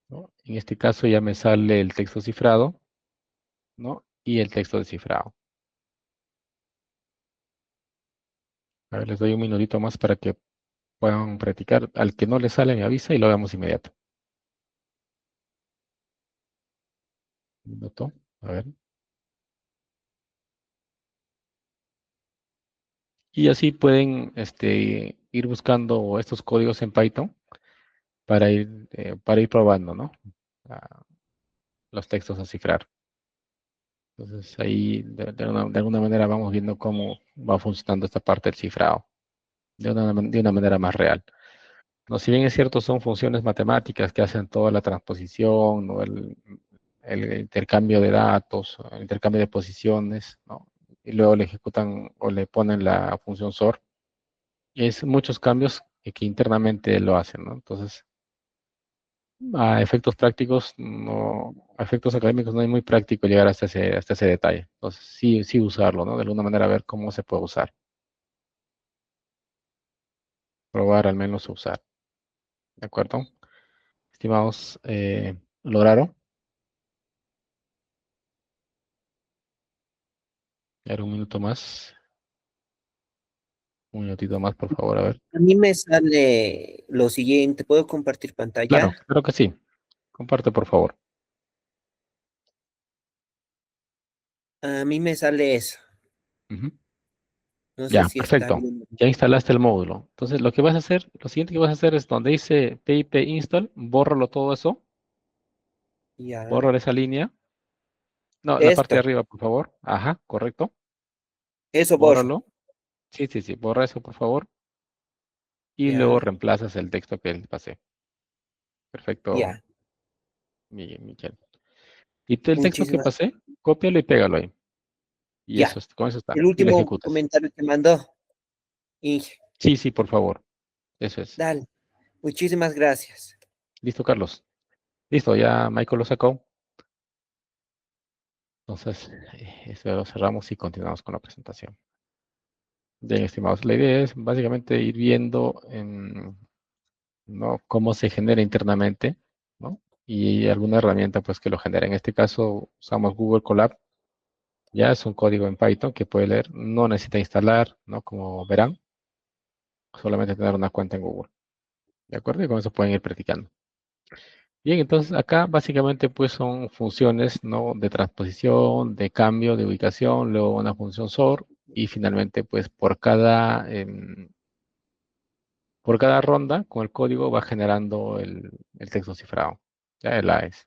¿no? En este caso ya me sale el texto cifrado, ¿no? Y el texto descifrado. A ver, les doy un minutito más para que puedan practicar. Al que no le sale me avisa y lo hagamos inmediato. Un minuto. A ver. Y así pueden ir buscando estos códigos en Python para ir probando, ¿no? Ah, los textos a cifrar. Entonces ahí de alguna manera vamos viendo cómo va funcionando esta parte del cifrado de una manera más real. No, si bien es cierto, son funciones matemáticas que hacen toda la transposición, ¿no? el intercambio de datos, el intercambio de posiciones, ¿no? Y luego le ejecutan o le ponen la función SOR. Y es muchos cambios que internamente lo hacen, ¿no? Entonces, a efectos prácticos, no, a efectos académicos no es muy práctico llegar hasta ese detalle. Entonces, sí, sí usarlo, ¿no? De alguna manera ver cómo se puede usar. Probar al menos usar. ¿De acuerdo? Estimados, ¿lograron? Era un minuto más. Un minutito más, por favor, a ver. A mí me sale lo siguiente, ¿puedo compartir Claro, pantalla? creo que sí. Comparte, por favor. A mí me sale eso. Ujú. No sé Ya, si está perfecto. bien. Ya instalaste el módulo. Entonces, lo que vas a hacer, lo siguiente que vas a hacer es donde dice pip install, bórralo todo eso, Ya. borra esa línea. No, la parte de Esto, arriba, por favor. Ajá, correcto. eso borro. Bórralo. Sí, sí, sí, borra eso, por favor. Y luego Ya, reemplazas el texto que les pasé. Perfecto, ya. Michelle. Y el texto que Muchísimas. pasé, cópialo y pégalo ahí. Y Ya. eso, con eso está. El Y lo último ejecutas. comentario que mandó. Inge, Sí, sí, por favor. Eso es. dale. Muchísimas gracias. Listo, Carlos. Listo, ya Michael lo sacó. Entonces, esto ya lo cerramos y continuamos con la presentación. Bien, estimados, la idea es básicamente ir viendo ¿no? cómo se genera internamente, ¿no? Y alguna herramienta pues que lo genere. En este caso usamos Google Colab. Ya es un código en Python que puede leer. No necesita instalar, ¿no? Como verán, solamente tener una cuenta en Google. ¿De acuerdo? Y con eso pueden ir practicando. Bien, entonces acá básicamente pues son funciones, ¿no? De transposición, de cambio, de ubicación, luego una función SOR y finalmente pues por cada ronda con el código va generando el texto cifrado, ya el AES.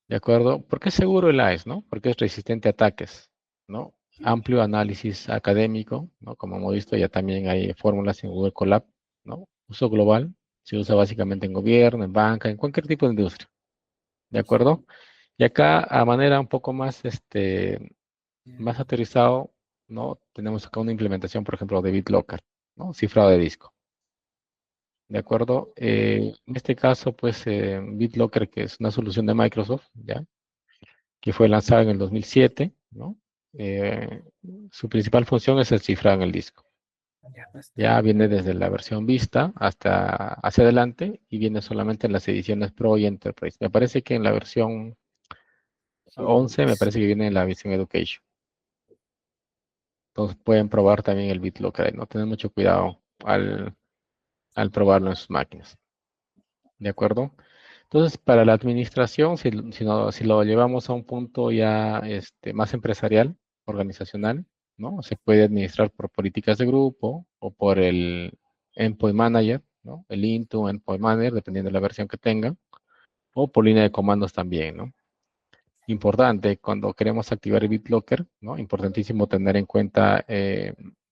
¿De acuerdo? ¿Por qué seguro el AES, no? Porque es resistente a ataques, ¿no? Amplio análisis académico, ¿no? Como hemos visto, ya también hay fórmulas en Google Colab, ¿no? Uso global, se usa básicamente en gobierno, en banca, en cualquier tipo de industria. ¿De acuerdo? Y acá, a manera un poco más, más aterrizado, ¿no? Tenemos acá una implementación, por ejemplo, de BitLocker, ¿no? Cifrado de disco. ¿De acuerdo? En este caso, pues, BitLocker, que es una solución de Microsoft, ¿ya? Que fue lanzada en el 2007, ¿no? Eh, Su principal función es el cifrado en el disco. Ya basta. Ya viene desde la versión Vista hasta hacia adelante y viene solamente en las ediciones Pro y Enterprise. Me parece que en la versión 11 me parece que viene en la versión Education. Entonces pueden probar también el BitLocker ahí, ¿no? Tener mucho cuidado al probarlo en sus máquinas. ¿De acuerdo? Entonces, para la administración, si lo llevamos a un punto ya más empresarial, organizacional, ¿no? Se puede administrar por políticas de grupo o por el Endpoint Manager, ¿no? El Intune Endpoint Manager, dependiendo de la versión que tenga, o por línea de comandos también, ¿no? Importante, cuando queremos activar el BitLocker, ¿no? Importantísimo tener en cuenta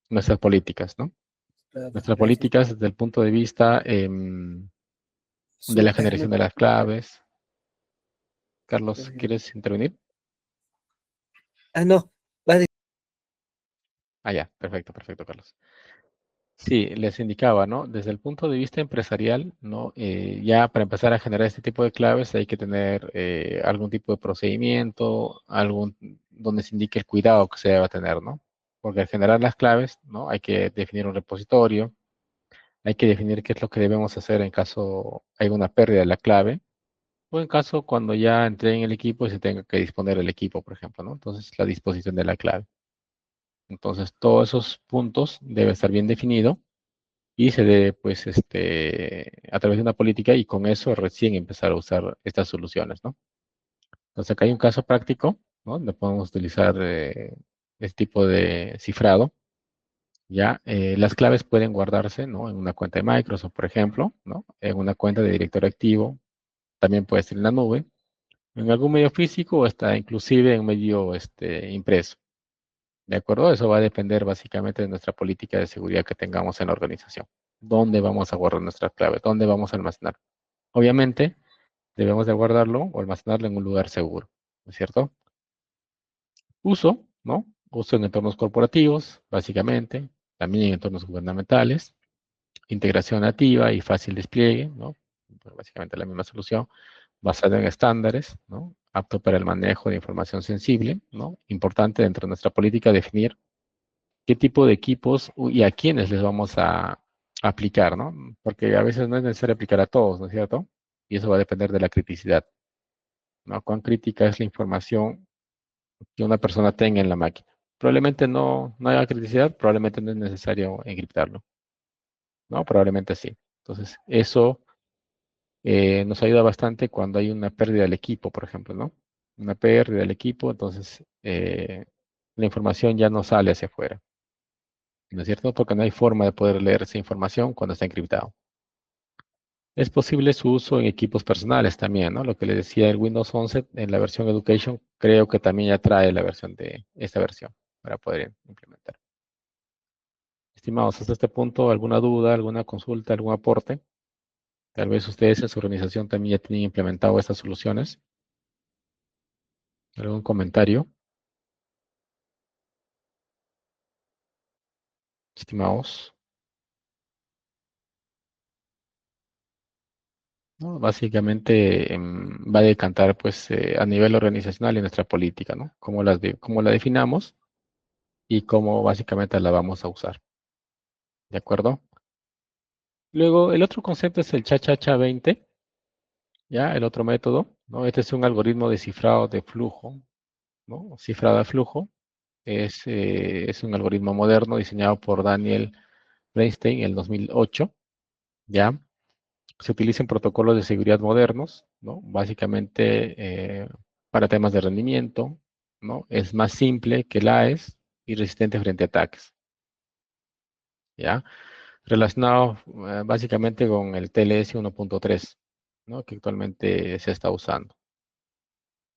nuestras políticas, ¿no? Nuestras políticas desde el punto de vista de la Súper. generación de las claves. Carlos, ¿quieres intervenir? Ah, no. Va de- Ah, ya, perfecto, perfecto, Carlos. Sí, les indicaba, ¿no? Desde el punto de vista empresarial, ¿no? Ya para empezar a generar este tipo de claves hay que tener algún tipo de procedimiento, donde se indique el cuidado que se debe tener, ¿no? Porque al generar las claves, ¿no? Hay que definir un repositorio, hay que definir qué es lo que debemos hacer en caso hay una pérdida de la clave, o en caso cuando ya entre en el equipo y se tenga que disponer el equipo, por ejemplo, ¿no? Entonces, la disposición de la clave. Entonces, todos esos puntos deben estar bien definidos y se debe, pues, a través de una política y con eso recién empezar a usar estas soluciones, ¿no? Entonces, acá hay un caso práctico, ¿no? Donde podemos utilizar este tipo de cifrado. Ya, las claves pueden guardarse, ¿no? En una cuenta de Microsoft, por ejemplo, ¿no? En una cuenta de directorio activo, también puede ser en la nube, en algún medio físico o hasta inclusive en medio impreso. ¿De acuerdo? Eso va a depender básicamente de nuestra política de seguridad que tengamos en la organización. ¿Dónde vamos a guardar nuestras claves? ¿Dónde vamos a almacenar? Obviamente, debemos de guardarlo o almacenarlo en un lugar seguro, ¿no es cierto? Uso, ¿no? Uso en entornos corporativos, básicamente, también en entornos gubernamentales, integración nativa y fácil despliegue, ¿no? Pues básicamente la misma solución, basada en estándares, ¿no? Apto para el manejo de información sensible, ¿no? Importante dentro de nuestra política definir qué tipo de equipos y a quiénes les vamos a aplicar, ¿no? Porque a veces no es necesario aplicar a todos, ¿no es cierto? Y eso va a depender de la criticidad, ¿no? Cuán crítica es la información que una persona tenga en la máquina. Probablemente no haya criticidad, probablemente no es necesario encriptarlo, ¿no? Probablemente sí. Entonces, eso nos ayuda bastante cuando hay una pérdida del equipo, por ejemplo, ¿no? Una pérdida del equipo, entonces la información ya no sale hacia afuera, ¿no es cierto? Porque no hay forma de poder leer esa información cuando está encriptado. Es posible su uso en equipos personales también, ¿no? Lo que le decía el Windows 11 en la versión Education, creo que también ya trae la versión de esta versión para poder implementar. Estimados, hasta este punto, ¿alguna duda, alguna consulta, algún aporte? Tal vez ustedes en su organización también ya tienen implementado estas soluciones. ¿Algún comentario? Estimados. ¿No? Básicamente va a decantar pues a nivel organizacional y nuestra política, ¿no? Cómo la definamos y cómo básicamente la vamos a usar. ¿De acuerdo? Luego, el otro concepto es el cha-cha-cha 20, ¿ya? El otro método, ¿no? Este es un algoritmo de cifrado de flujo, ¿no? Cifrado de flujo. Es un algoritmo moderno diseñado por Daniel Bernstein en el 2008, ¿ya? Se utilizan protocolos de seguridad modernos, ¿no? Básicamente para temas de rendimiento, ¿no? Es más simple que el AES y resistente frente a ataques, ¿ya? Relacionado básicamente con el TLS 1.3, ¿no? Que actualmente se está usando.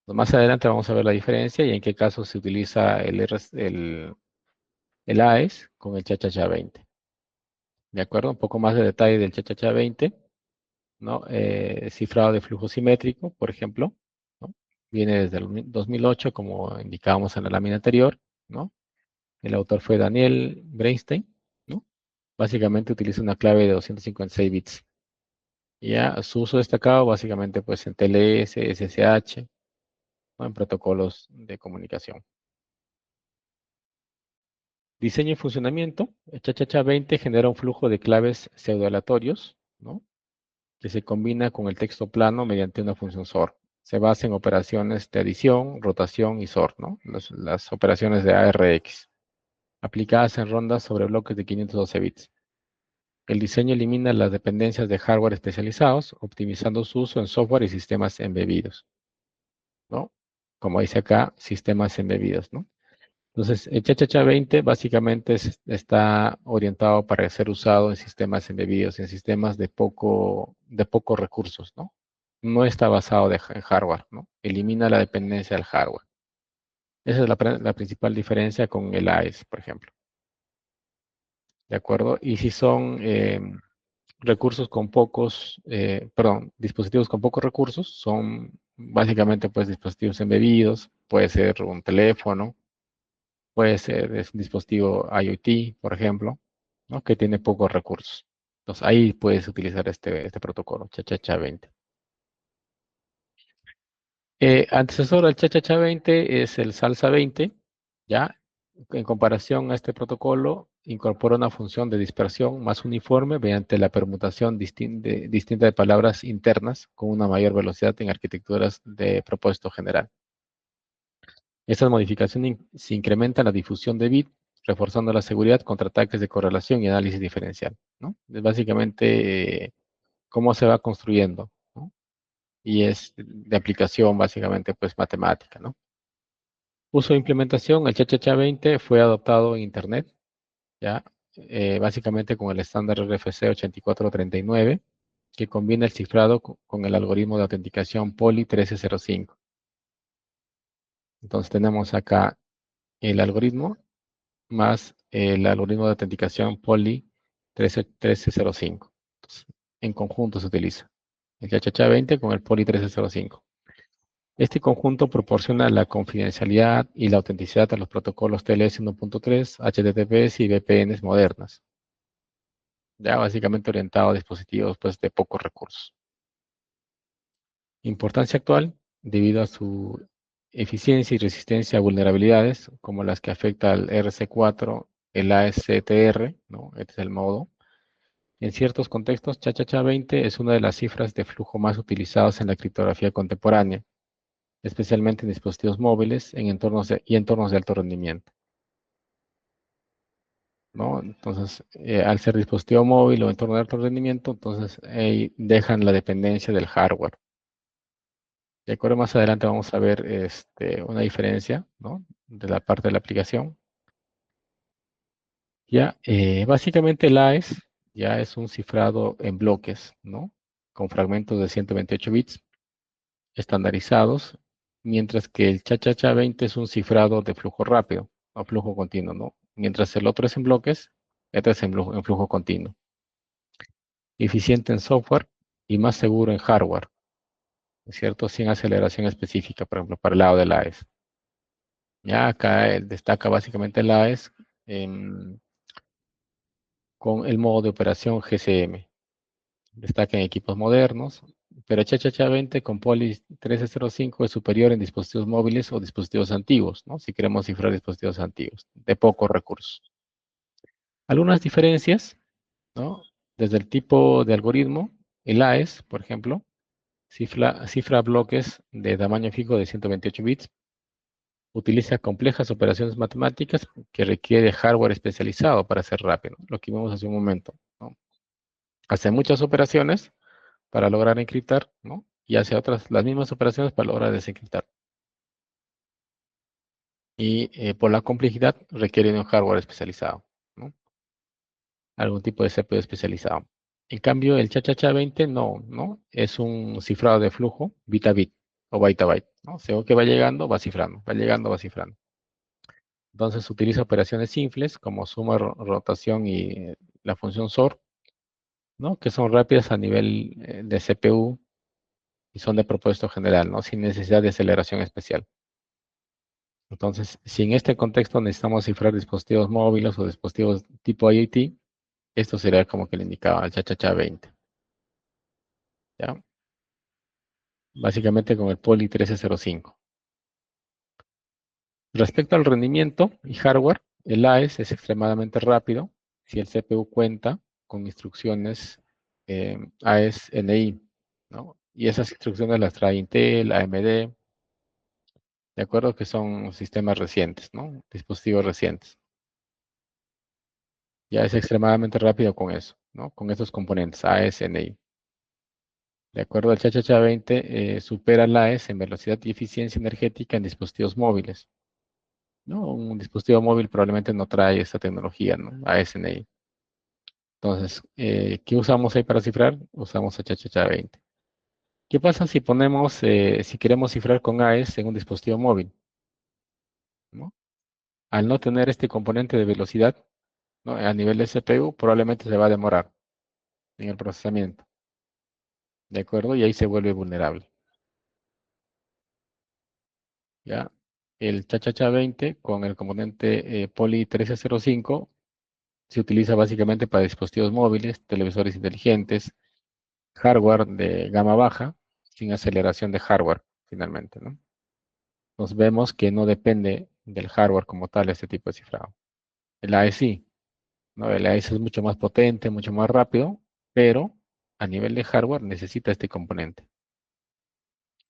Más adelante vamos a ver la diferencia y en qué caso se utiliza el AES con el cha-cha-cha 20. ¿De acuerdo? Un poco más de detalle del cha-cha-cha 20, ¿no? Cifrado de flujo simétrico, por ejemplo, ¿no? Viene desde el 2008, como indicábamos en la lámina anterior, ¿no? El autor fue Daniel Bernstein, ¿no? Básicamente utiliza una clave de 256 bits. Ya su uso destacado básicamente pues en TLS, SSH, ¿no? En protocolos de comunicación. Diseño y funcionamiento. El cha-cha-cha 20 genera un flujo de claves pseudoaleatorios, ¿no? Que se combina con el texto plano mediante una función SOR. Se basa en operaciones de adición, rotación y SOR, ¿no? Las operaciones de ARX, aplicadas en rondas sobre bloques de 512 bits. El diseño elimina las dependencias de hardware especializados, optimizando su uso en software y sistemas embebidos, ¿no? Como dice acá, sistemas embebidos, ¿no? Entonces, el cha-cha-cha 20 básicamente está orientado para ser usado en sistemas embebidos, en sistemas de pocos recursos, ¿no? No está basado en hardware, ¿no? Elimina la dependencia del hardware. Esa es la principal diferencia con el AES, por ejemplo. ¿De acuerdo? Y si son recursos con pocos, dispositivos con pocos recursos, son básicamente pues dispositivos embebidos, puede ser un teléfono, puede ser es un dispositivo IoT, por ejemplo, ¿no? Que tiene pocos recursos. Entonces ahí puedes utilizar este protocolo, cha-cha-cha 20. Antecesor al cha-cha-cha 20 es el salsa 20, ¿ya? En comparación a este protocolo, incorpora una función de dispersión más uniforme mediante la permutación distinta de palabras internas con una mayor velocidad en arquitecturas de propósito general. Estas modificaciones se incrementan la difusión de bit, reforzando la seguridad contra ataques de correlación y análisis diferencial, ¿no? Es básicamente cómo se va construyendo, ¿no? Y es de aplicación básicamente pues matemática, ¿no? Uso de implementación, el cha-cha-cha 20 fue adoptado en Internet, ¿ya? Básicamente con el estándar RFC 8439, que combina el cifrado con el algoritmo de autenticación POLI 1305. Entonces tenemos acá el algoritmo más el algoritmo de autenticación POLI 1305. Entonces, en conjunto se utiliza. el cha-cha-cha 20 con el POLI 1305. Este conjunto proporciona la confidencialidad y la autenticidad a los protocolos TLS 1.3, HTTPS y VPNs modernas. Ya básicamente orientado a dispositivos pues, de pocos recursos. Importancia actual, debido a su eficiencia y resistencia a vulnerabilidades, como las que afecta al RC4, el ASTR, ¿no? Este es el modo. En ciertos contextos, cha-cha-cha 20 es una de las cifras de flujo más utilizadas en la criptografía contemporánea, especialmente en dispositivos móviles y entornos de alto rendimiento, ¿no? Entonces, al ser dispositivo móvil o entorno de alto rendimiento, entonces dejan la dependencia del hardware. De acuerdo, más adelante vamos a ver una diferencia, ¿no? De la parte de la aplicación. Ya, básicamente el AES ya es un cifrado en bloques, ¿no? Con fragmentos de 128 bits estandarizados, mientras que el cha-cha-cha 20 es un cifrado de flujo rápido o flujo continuo, ¿no? Mientras el otro es en bloques, este es en flujo continuo. Eficiente en software y más seguro en hardware, ¿es cierto? Sin aceleración específica, por ejemplo, para el lado del AES. Ya acá destaca básicamente el AES con el modo de operación GCM. Destaca en equipos modernos, pero cha-cha-cha 20 con POLI 1305 es superior en dispositivos móviles o dispositivos antiguos, ¿no? Si queremos cifrar dispositivos antiguos, de pocos recursos. Algunas diferencias, ¿no? Desde el tipo de algoritmo, el AES, por ejemplo, cifra bloques de tamaño fijo de 128 bits, utiliza complejas operaciones matemáticas que requiere hardware especializado para ser rápido, lo que vimos hace un momento, ¿no? Hace muchas operaciones para lograr encriptar, ¿no? Y hace las mismas operaciones para lograr desencriptar. Y por la complejidad requiere de un hardware especializado, ¿no? Algún tipo de CPU especializado. En cambio, el cha-cha-cha 20 no, es un cifrado de flujo bit a bit o byte a byte, ¿no? Según que va llegando, va cifrando, va llegando, va cifrando. Entonces utiliza operaciones simples como suma, rotación y la función SOR, ¿no? Que son rápidas a nivel de CPU y son de propósito general, ¿no? Sin necesidad de aceleración especial. Entonces, si en este contexto necesitamos cifrar dispositivos móviles o dispositivos tipo IoT, esto sería como que le indicaba el cha-cha-cha 20. ¿Ya? Básicamente con el POLI 1305. Respecto al rendimiento y hardware, el AES es extremadamente rápido si el CPU cuenta con instrucciones AES-NI, ¿no? Y esas instrucciones las trae Intel, AMD, de acuerdo que son sistemas recientes, ¿no? Dispositivos recientes. Ya es extremadamente rápido con eso, ¿no? Con esos componentes AES-NI. De acuerdo al cha-cha-cha 20, supera el AES en velocidad y eficiencia energética en dispositivos móviles, ¿no? Un dispositivo móvil probablemente no trae esta tecnología, ¿no? AES-NI. Entonces, ¿qué usamos ahí para cifrar? Usamos el cha-cha-cha 20. ¿Qué pasa si si queremos cifrar con AES en un dispositivo móvil? ¿No? Al no tener este componente de velocidad, ¿no? A nivel de CPU, probablemente se va a demorar en el procesamiento. ¿De acuerdo? Y ahí se vuelve vulnerable. ¿Ya? El cha-cha-cha 20 con el componente POLI 1305 se utiliza básicamente para dispositivos móviles, televisores inteligentes, hardware de gama baja, sin aceleración de hardware, finalmente, ¿no? Nos vemos que no depende del hardware como tal este tipo de cifrado. El AES sí, ¿no? El AES es mucho más potente, mucho más rápido, pero a nivel de hardware necesita este componente.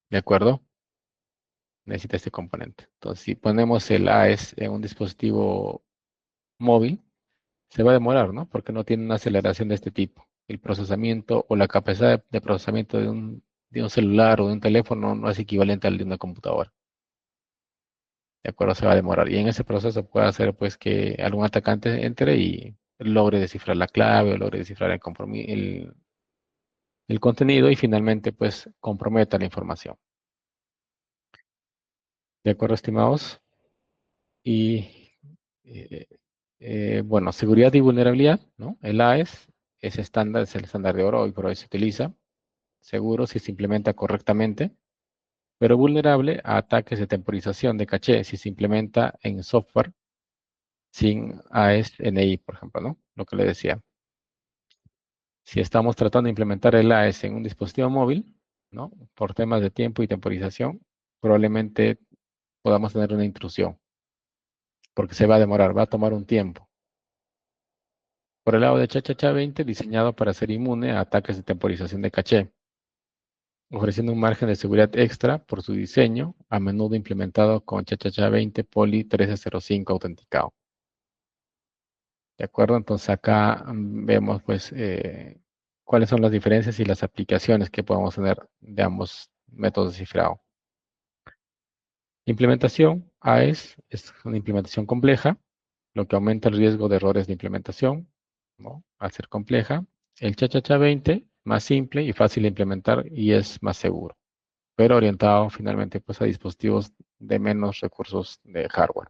¿De acuerdo? Necesita este componente. Entonces, si ponemos el AES en un dispositivo móvil, se va a demorar, ¿no? Porque no tiene una aceleración de este tipo. El procesamiento o la capacidad de procesamiento de un celular o de un teléfono no es equivalente al de una computadora. ¿De acuerdo? Se va a demorar. Y en ese proceso puede hacer pues que algún atacante entre y logre descifrar la clave o logre descifrar el contenido y finalmente pues comprometa la información. ¿De acuerdo, estimados? Y bueno, seguridad y vulnerabilidad, ¿no? El AES es estándar, es el estándar de oro, hoy por hoy se utiliza. seguro si se implementa correctamente, pero vulnerable a ataques de temporización de caché si se implementa en software sin AES-NI, por ejemplo, ¿no? Lo que le decía. Si estamos tratando de implementar el AES en un dispositivo móvil, ¿no? Por temas de tiempo y temporización, probablemente podamos tener una intrusión, porque se va a demorar, va a tomar un tiempo. Por el lado de ChaChaCha 20, diseñado para ser inmune a ataques de temporización de caché, ofreciendo un margen de seguridad extra por su diseño, a menudo implementado con ChaChaCha 20 Poly 1305 autenticado. ¿De acuerdo? Entonces acá vemos pues cuáles son las diferencias y las aplicaciones que podemos tener de ambos métodos de cifrado. Implementación, AES, es una implementación compleja, lo que aumenta el riesgo de errores de implementación, ¿no? Al ser compleja. El ChaChaCha 20, más simple y fácil de implementar y es más seguro, pero orientado finalmente pues, a dispositivos de menos recursos de hardware.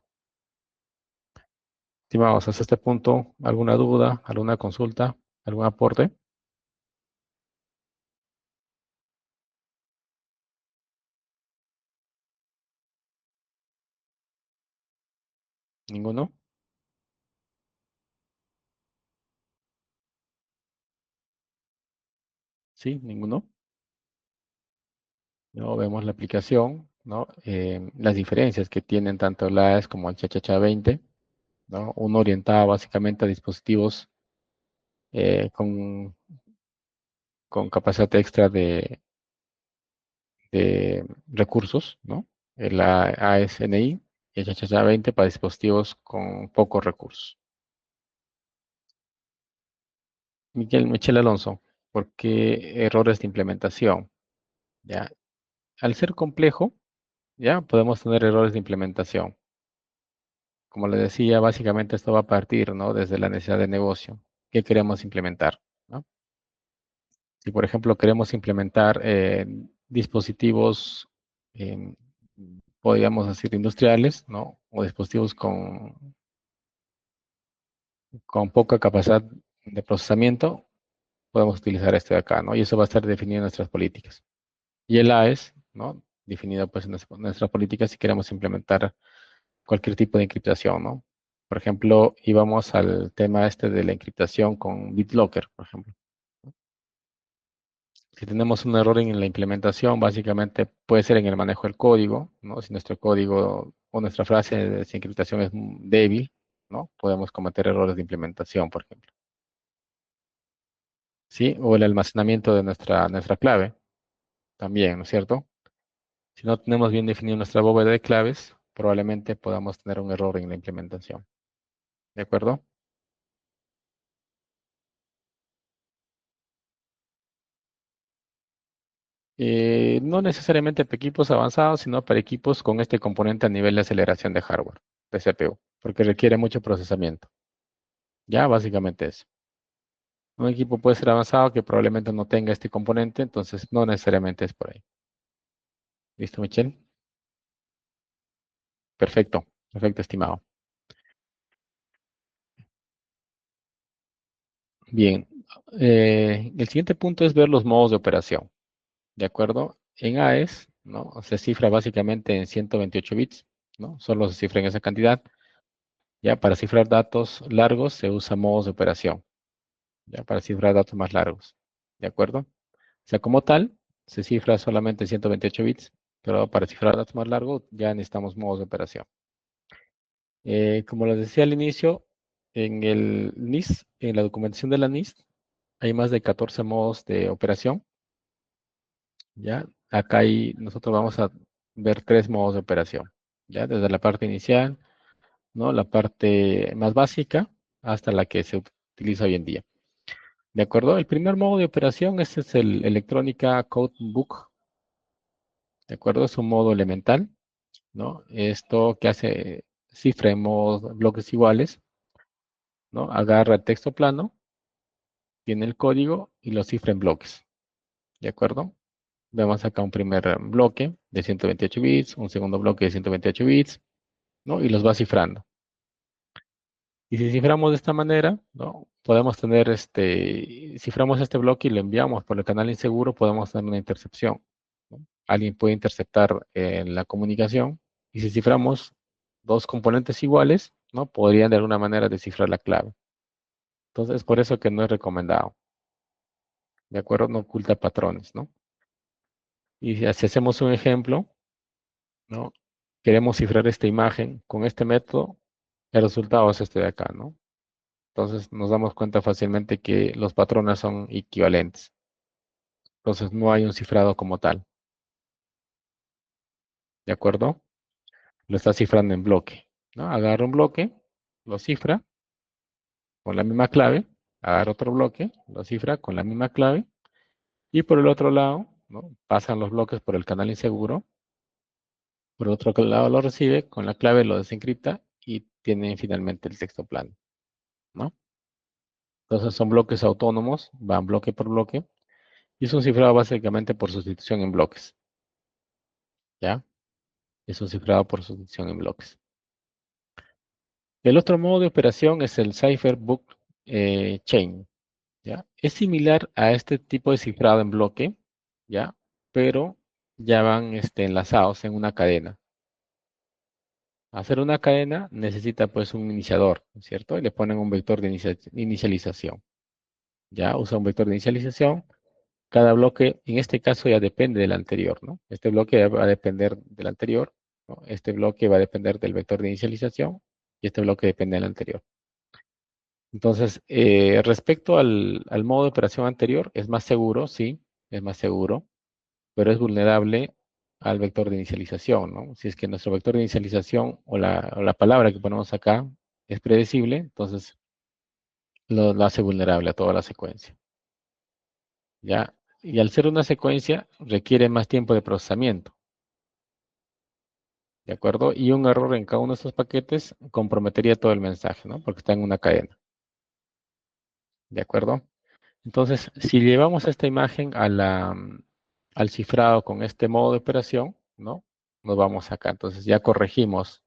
Estimados, hasta este punto, ¿alguna duda, alguna consulta, algún aporte? ¿Ninguno? ¿Sí? ¿Ninguno? ¿No? Vemos la aplicación, ¿no? Las diferencias que tienen tanto el AES como el ChaChaCha 20, ¿no? Uno orientado básicamente a dispositivos con capacidad extra de recursos, ¿no? El ASNI y el ChaChaCha 20 para dispositivos con pocos recursos. Michel Alonso, ¿por qué errores de implementación? ¿Ya? Al ser complejo, ya podemos tener errores de implementación. Como le decía, básicamente esto va a partir, ¿no? Desde la necesidad de negocio. ¿Qué queremos implementar? ¿No? Si, por ejemplo, queremos implementar dispositivos, eh, podríamos decir, industriales, ¿no? O dispositivos con poca capacidad de procesamiento, podemos utilizar este de acá, ¿no? Y eso va a estar definido en nuestras políticas. Y el AES, ¿no? Definido pues en nuestras políticas si queremos implementar cualquier tipo de encriptación, ¿no? Por ejemplo, íbamos al tema este de la encriptación con BitLocker, por ejemplo. Si tenemos un error en la implementación, básicamente puede ser en el manejo del código, ¿no? Si nuestro código o nuestra frase de encriptación es débil, ¿no? Podemos cometer errores de implementación, por ejemplo. ¿Sí? O el almacenamiento de nuestra clave, también, ¿no es cierto? Si no tenemos bien definido nuestra bóveda de claves, probablemente podamos tener un error en la implementación. ¿De acuerdo? No necesariamente para equipos avanzados, sino para equipos con este componente a nivel de aceleración de hardware, de CPU, porque requiere mucho procesamiento. Ya, básicamente eso. Un equipo puede ser avanzado que probablemente no tenga este componente, entonces no necesariamente es por ahí. ¿Listo, Michelle? Perfecto, perfecto, estimado. Bien, el siguiente punto es ver los modos de operación. ¿De acuerdo? En AES, ¿no? Se cifra básicamente en 128 bits, ¿no? Solo se cifra en esa cantidad. Ya para cifrar datos largos se usa modos de operación, ya para cifrar datos más largos. ¿De acuerdo? O sea, como tal, se cifra solamente 128 bits, pero para cifrar datos más largos ya necesitamos modos de operación. Como les decía al inicio, en el NIST, en la documentación de la NIST, hay más de 14 modos de operación. ¿Ya? Acá nosotros vamos a ver tres modos de operación. ¿Ya? Desde la parte inicial, ¿no? La parte más básica hasta la que se utiliza hoy en día. ¿De acuerdo? El primer modo de operación este es el Electrónica Codebook. ¿De acuerdo? Es un modo elemental, ¿no? Esto que hace cifremos bloques iguales, ¿no? Agarra el texto plano, tiene el código y lo cifra en bloques. ¿De acuerdo? Vemos acá un primer bloque de 128 bits, un segundo bloque de 128 bits, ¿no? Y los va cifrando. Y si ciframos de esta manera, ¿no? Podemos tener ciframos este bloque y lo enviamos por el canal inseguro, podemos tener una intercepción, ¿no? Alguien puede interceptar la comunicación, y si ciframos dos componentes iguales, ¿no? Podrían de alguna manera descifrar la clave. Entonces, es por eso que no es recomendado. ¿De acuerdo? No oculta patrones, ¿no? Y si hacemos un ejemplo, ¿no? Queremos cifrar esta imagen con este método, el resultado es este de acá, ¿no? Entonces nos damos cuenta fácilmente que los patrones son equivalentes. Entonces no hay un cifrado como tal. ¿De acuerdo? Lo está cifrando en bloque, ¿no? Agarra un bloque, lo cifra con la misma clave, agarra otro bloque, lo cifra con la misma clave, y por el otro lado, ¿no? Pasan los bloques por el canal inseguro, por el otro lado lo recibe, con la clave lo desencripta y tiene finalmente el texto plano, ¿no? Entonces son bloques autónomos, van bloque por bloque, y es un cifrado básicamente por sustitución en bloques, ¿ya? Es un cifrado por sustitución en bloques. El otro modo de operación es el Cypherbook Chain, ¿ya? Es similar a este tipo de cifrado en bloque, ¿ya? Pero ya van enlazados en una cadena. Hacer una cadena necesita pues un iniciador, ¿no es cierto? Y le ponen un vector de inicialización. Ya usa un vector de inicialización. Cada bloque, en este caso, ya depende del anterior, ¿no? Este bloque va a depender del anterior, ¿no? Este bloque va a depender del vector de inicialización y este bloque depende del anterior. Entonces, respecto al modo de operación anterior, es más seguro, sí, es más seguro, pero es vulnerable al vector de inicialización, ¿no? Si es que nuestro vector de inicialización o la palabra que ponemos acá es predecible, entonces lo hace vulnerable a toda la secuencia, ¿ya? Y al ser una secuencia, requiere más tiempo de procesamiento, ¿de acuerdo? Y un error en cada uno de estos paquetes comprometería todo el mensaje, ¿no? Porque está en una cadena, ¿de acuerdo? Entonces, si llevamos esta imagen al cifrado con este modo de operación, ¿no? Nos vamos acá. Entonces ya corregimos,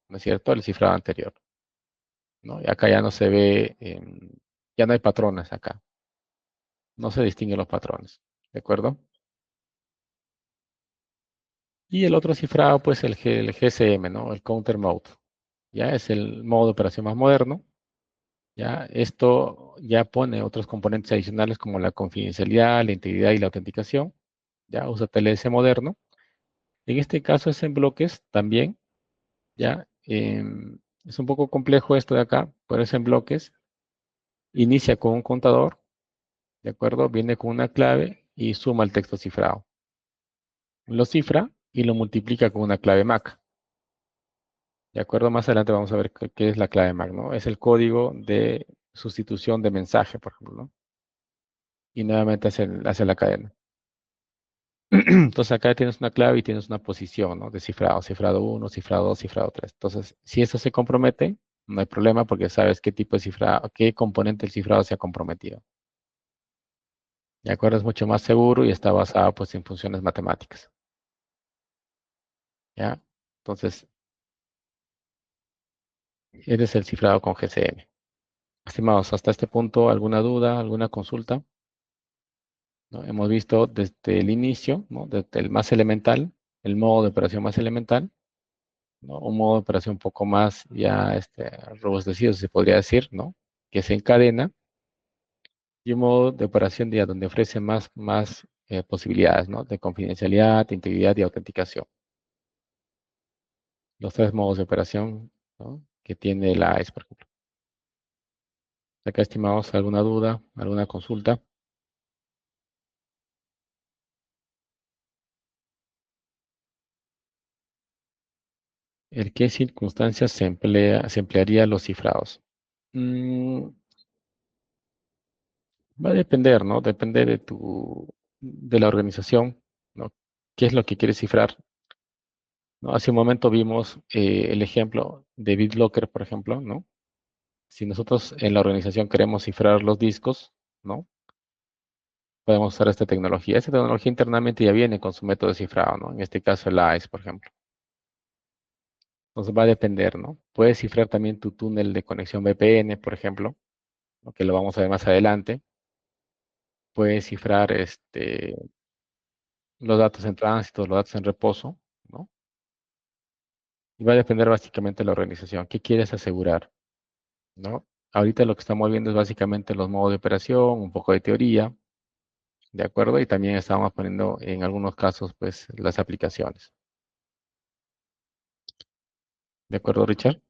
¿no es cierto?, el cifrado anterior, ¿no? Y acá ya no se ve, ya no hay patrones acá. No se distinguen los patrones, ¿de acuerdo? Y el otro cifrado, pues el GSM, ¿no? El Counter Mode. Ya es el modo de operación más moderno. Ya esto ya pone otros componentes adicionales como la confidencialidad, la integridad y la autenticación. Ya usa TLS moderno. En este caso es en bloques también, ¿ya? Es un poco complejo esto de acá, pero es en bloques. Inicia con un contador, ¿de acuerdo? Viene con una clave y suma el texto cifrado. Lo cifra y lo multiplica con una clave MAC. ¿De acuerdo? Más adelante vamos a ver qué es la clave MAC, ¿no? Es el código de sustitución de mensaje, por ejemplo, ¿no? Y nuevamente hace la cadena. Entonces acá tienes una clave y tienes una posición, ¿no? De cifrado, cifrado 1, cifrado 2, cifrado 3. Entonces, si eso se compromete, no hay problema porque sabes qué tipo de cifrado, qué componente del cifrado se ha comprometido. ¿De acuerdo? Es mucho más seguro y está basado pues en funciones matemáticas. ¿Ya? Entonces, ese es el cifrado con GCM. Estimados, hasta este punto, ¿alguna duda, alguna consulta? ¿No? Hemos visto desde el inicio, ¿no? Desde el más elemental, el modo de operación más elemental, ¿no? Un modo de operación un poco más ya robustecido, se podría decir, ¿no? Que se encadena, y un modo de operación ya donde ofrece más posibilidades, ¿no? De confidencialidad, integridad y autenticación. Los tres modos de operación, ¿no? Que tiene la AES, por ejemplo. Acá, estimados, ¿alguna duda, alguna consulta? ¿En qué circunstancias se emplearía los cifrados? Mm, Va a depender, ¿no? Depende de la organización, ¿no? ¿Qué es lo que quieres cifrar? ¿No? Hace un momento vimos el ejemplo de BitLocker, por ejemplo, ¿no? Si nosotros en la organización queremos cifrar los discos, ¿no? Podemos usar esta tecnología. Esta tecnología internamente ya viene con su método de cifrado, ¿no? En este caso el AES, por ejemplo. Entonces va a depender, ¿no? Puedes cifrar también tu túnel de conexión VPN, por ejemplo, ¿no? Que lo vamos a ver más adelante. Puedes cifrar los datos en tránsito, los datos en reposo, ¿no? Y va a depender básicamente de la organización. ¿Qué quieres asegurar? ¿No? Ahorita lo que estamos viendo es básicamente los modos de operación, un poco de teoría, ¿de acuerdo? Y también estamos poniendo en algunos casos, pues, las aplicaciones. ¿De acuerdo, Richard?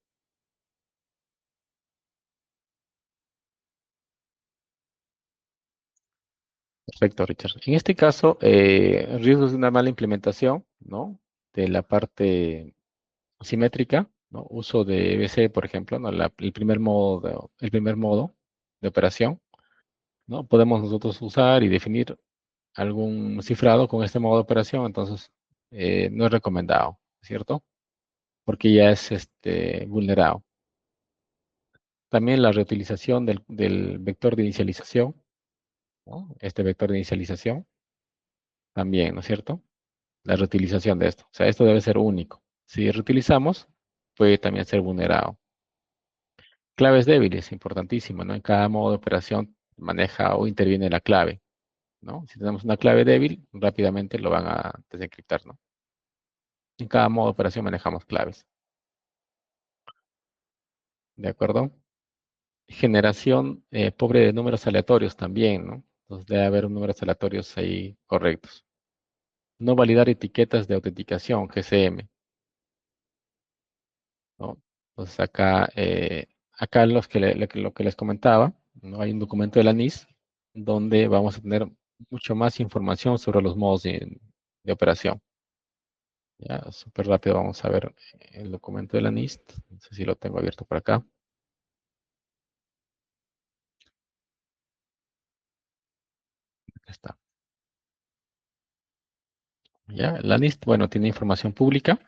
Perfecto, Richard. En este caso, riesgos de una mala implementación, ¿no? De la parte simétrica, ¿no? Uso de EBC, por ejemplo, ¿no? El primer modo de operación, ¿no? Podemos nosotros usar y definir algún cifrado con este modo de operación, entonces no es recomendado, ¿cierto? Porque ya es vulnerado. También la reutilización del vector de inicialización, ¿no? Este vector de inicialización, también, ¿no es cierto? La reutilización de esto. O sea, esto debe ser único. Si reutilizamos, puede también ser vulnerado. Claves débiles, importantísimo, ¿no? En cada modo de operación maneja o interviene la clave, ¿no? Si tenemos una clave débil, rápidamente lo van a desencriptar, ¿no? En cada modo de operación manejamos claves. ¿De acuerdo? Generación pobre de números aleatorios también, ¿no? Entonces debe haber números aleatorios ahí correctos. No validar etiquetas de autenticación, GCM, ¿no? Entonces acá lo que les comentaba, ¿no? Hay un documento de la NIS donde vamos a tener mucho más información sobre los modos de operación. Ya, súper rápido vamos a ver el documento de la NIST. No sé si lo tengo abierto por acá. Acá está. Ya, la NIST, bueno, tiene información pública,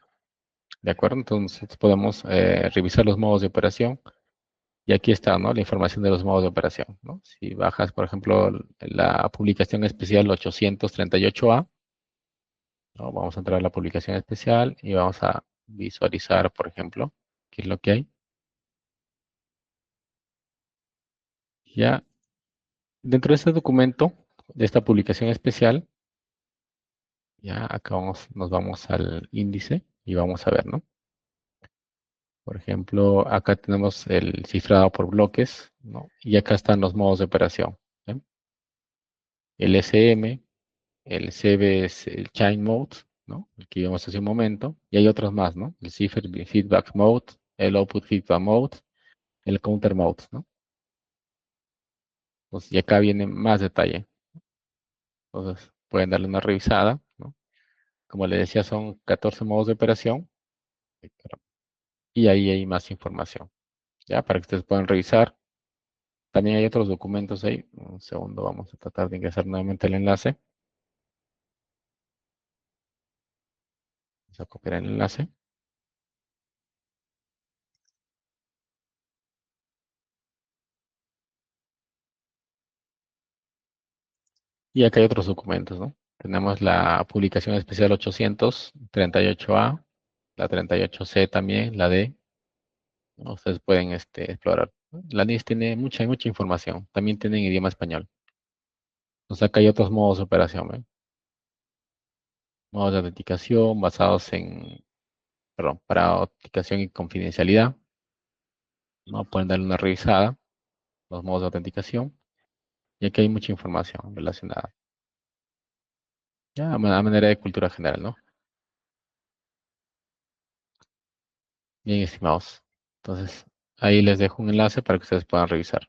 ¿de acuerdo? Entonces podemos revisar los modos de operación. Y aquí está, ¿no? La información de los modos de operación, ¿no? Si bajas, por ejemplo, la publicación especial 838A, ¿no? Vamos a entrar a la publicación especial y vamos a visualizar, por ejemplo, qué es lo que hay. Ya, dentro de este documento, de esta publicación especial, ya acá nos vamos al índice y vamos a ver, ¿no? Por ejemplo, acá tenemos el cifrado por bloques, ¿no? Y acá están los modos de operación, ¿sí? El SM, el CB es el Chain Mode, ¿no? El que vimos hace un momento. Y hay otros más, ¿no? El Cipher Feedback Mode, el Output Feedback Mode, el Counter Mode, ¿no? Pues, y acá viene más detalle. Entonces, pueden darle una revisada, ¿no? Como les decía, son 14 modos de operación. Y ahí hay más información, ¿ya? Para que ustedes puedan revisar. También hay otros documentos ahí. Un segundo, vamos a tratar de ingresar nuevamente el enlace. Vamos a copiar el enlace. Y acá hay otros documentos, ¿no? Tenemos la publicación especial 838A, la 38C también, la D, ¿no? Ustedes pueden explorar. La NIS tiene mucha información. También tiene en idioma español. Entonces acá hay otros modos de operación, ¿eh? Modos de autenticación basados perdón, para autenticación y confidencialidad, ¿no? Pueden darle una revisada, los modos de autenticación. Y aquí hay mucha información relacionada. Ya, a manera de cultura general, ¿no? Bien, estimados. Entonces, ahí les dejo un enlace para que ustedes puedan revisar.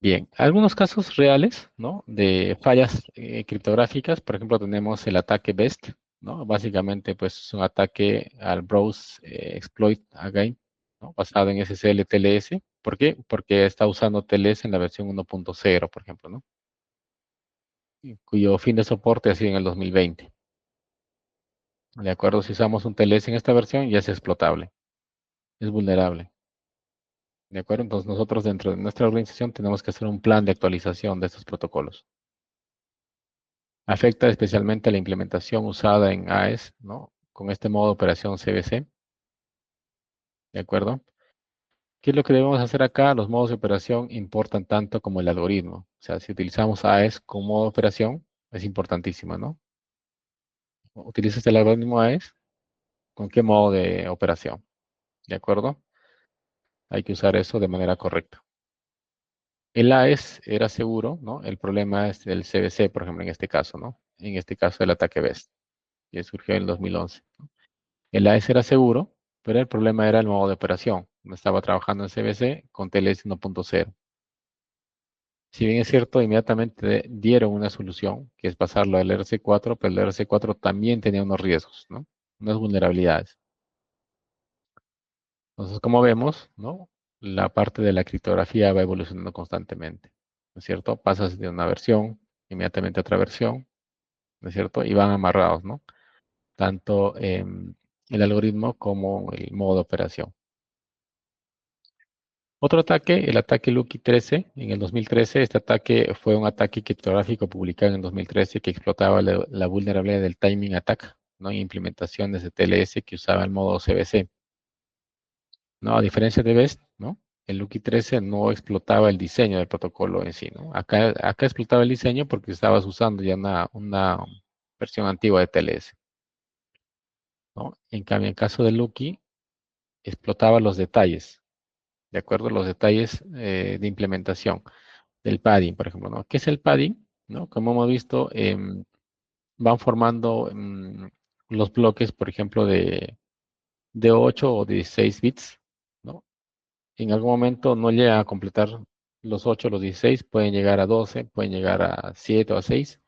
Bien, algunos casos reales, ¿no? De fallas criptográficas. Por ejemplo, tenemos el ataque BEST, ¿no? Básicamente, pues, es un ataque al Browse Exploit Again, ¿no? Basado en SSL TLS. ¿Por qué? Porque está usando TLS en la versión 1.0, por ejemplo, ¿no? Cuyo fin de soporte ha sido en el 2020. De acuerdo, si usamos un TLS en esta versión, ya es explotable, es vulnerable. ¿De acuerdo? Entonces nosotros dentro de nuestra organización tenemos que hacer un plan de actualización de estos protocolos. Afecta especialmente a la implementación usada en AES, ¿no? con este modo de operación CBC. ¿De acuerdo? ¿Qué es lo que debemos hacer acá? Los modos de operación importan tanto como el algoritmo. O sea, si utilizamos AES como modo de operación, es importantísimo, ¿no? ¿Utilizas el algoritmo AES? ¿Con qué modo de operación? ¿De acuerdo? Hay que usar eso de manera correcta. El AES era seguro, ¿no? El problema es el CBC, por ejemplo, en este caso, ¿no? En este caso, el ataque BEST, que surgió en el 2011. ¿No? El AES era seguro, pero el problema era el modo de operación. No estaba trabajando en CBC con TLS 1.0. Si bien es cierto, inmediatamente dieron una solución, que es pasarlo al RC4, pero el RC4 también tenía unos riesgos, ¿no? Unas vulnerabilidades. Entonces, como vemos, ¿no? La parte de la criptografía va evolucionando constantemente, ¿no es cierto? Pasas de una versión, inmediatamente a otra versión, ¿no es cierto? Y van amarrados, ¿no? Tanto el algoritmo como el modo de operación. Otro ataque, el ataque Lucky 13, en el 2013, este ataque fue un ataque criptográfico publicado en el 2013 que explotaba la vulnerabilidad del timing attack, ¿no? En implementaciones de TLS que usaba el modo CBC. ¿No? A diferencia de BEST, ¿no? El Lucky 13 no explotaba el diseño del protocolo en sí, ¿no? Acá explotaba el diseño porque estabas usando ya una versión antigua de TLS, ¿no? En cambio, en caso de Lucky, explotaba los detalles, ¿de acuerdo? Los detalles de implementación del padding, por ejemplo, ¿no? ¿Qué es el padding? ¿No? Como hemos visto, van formando los bloques, por ejemplo, de 8 o 16 bits, ¿no? En algún momento no llega a completar los 8, los 16, pueden llegar a 12, pueden llegar a 7 o a 6.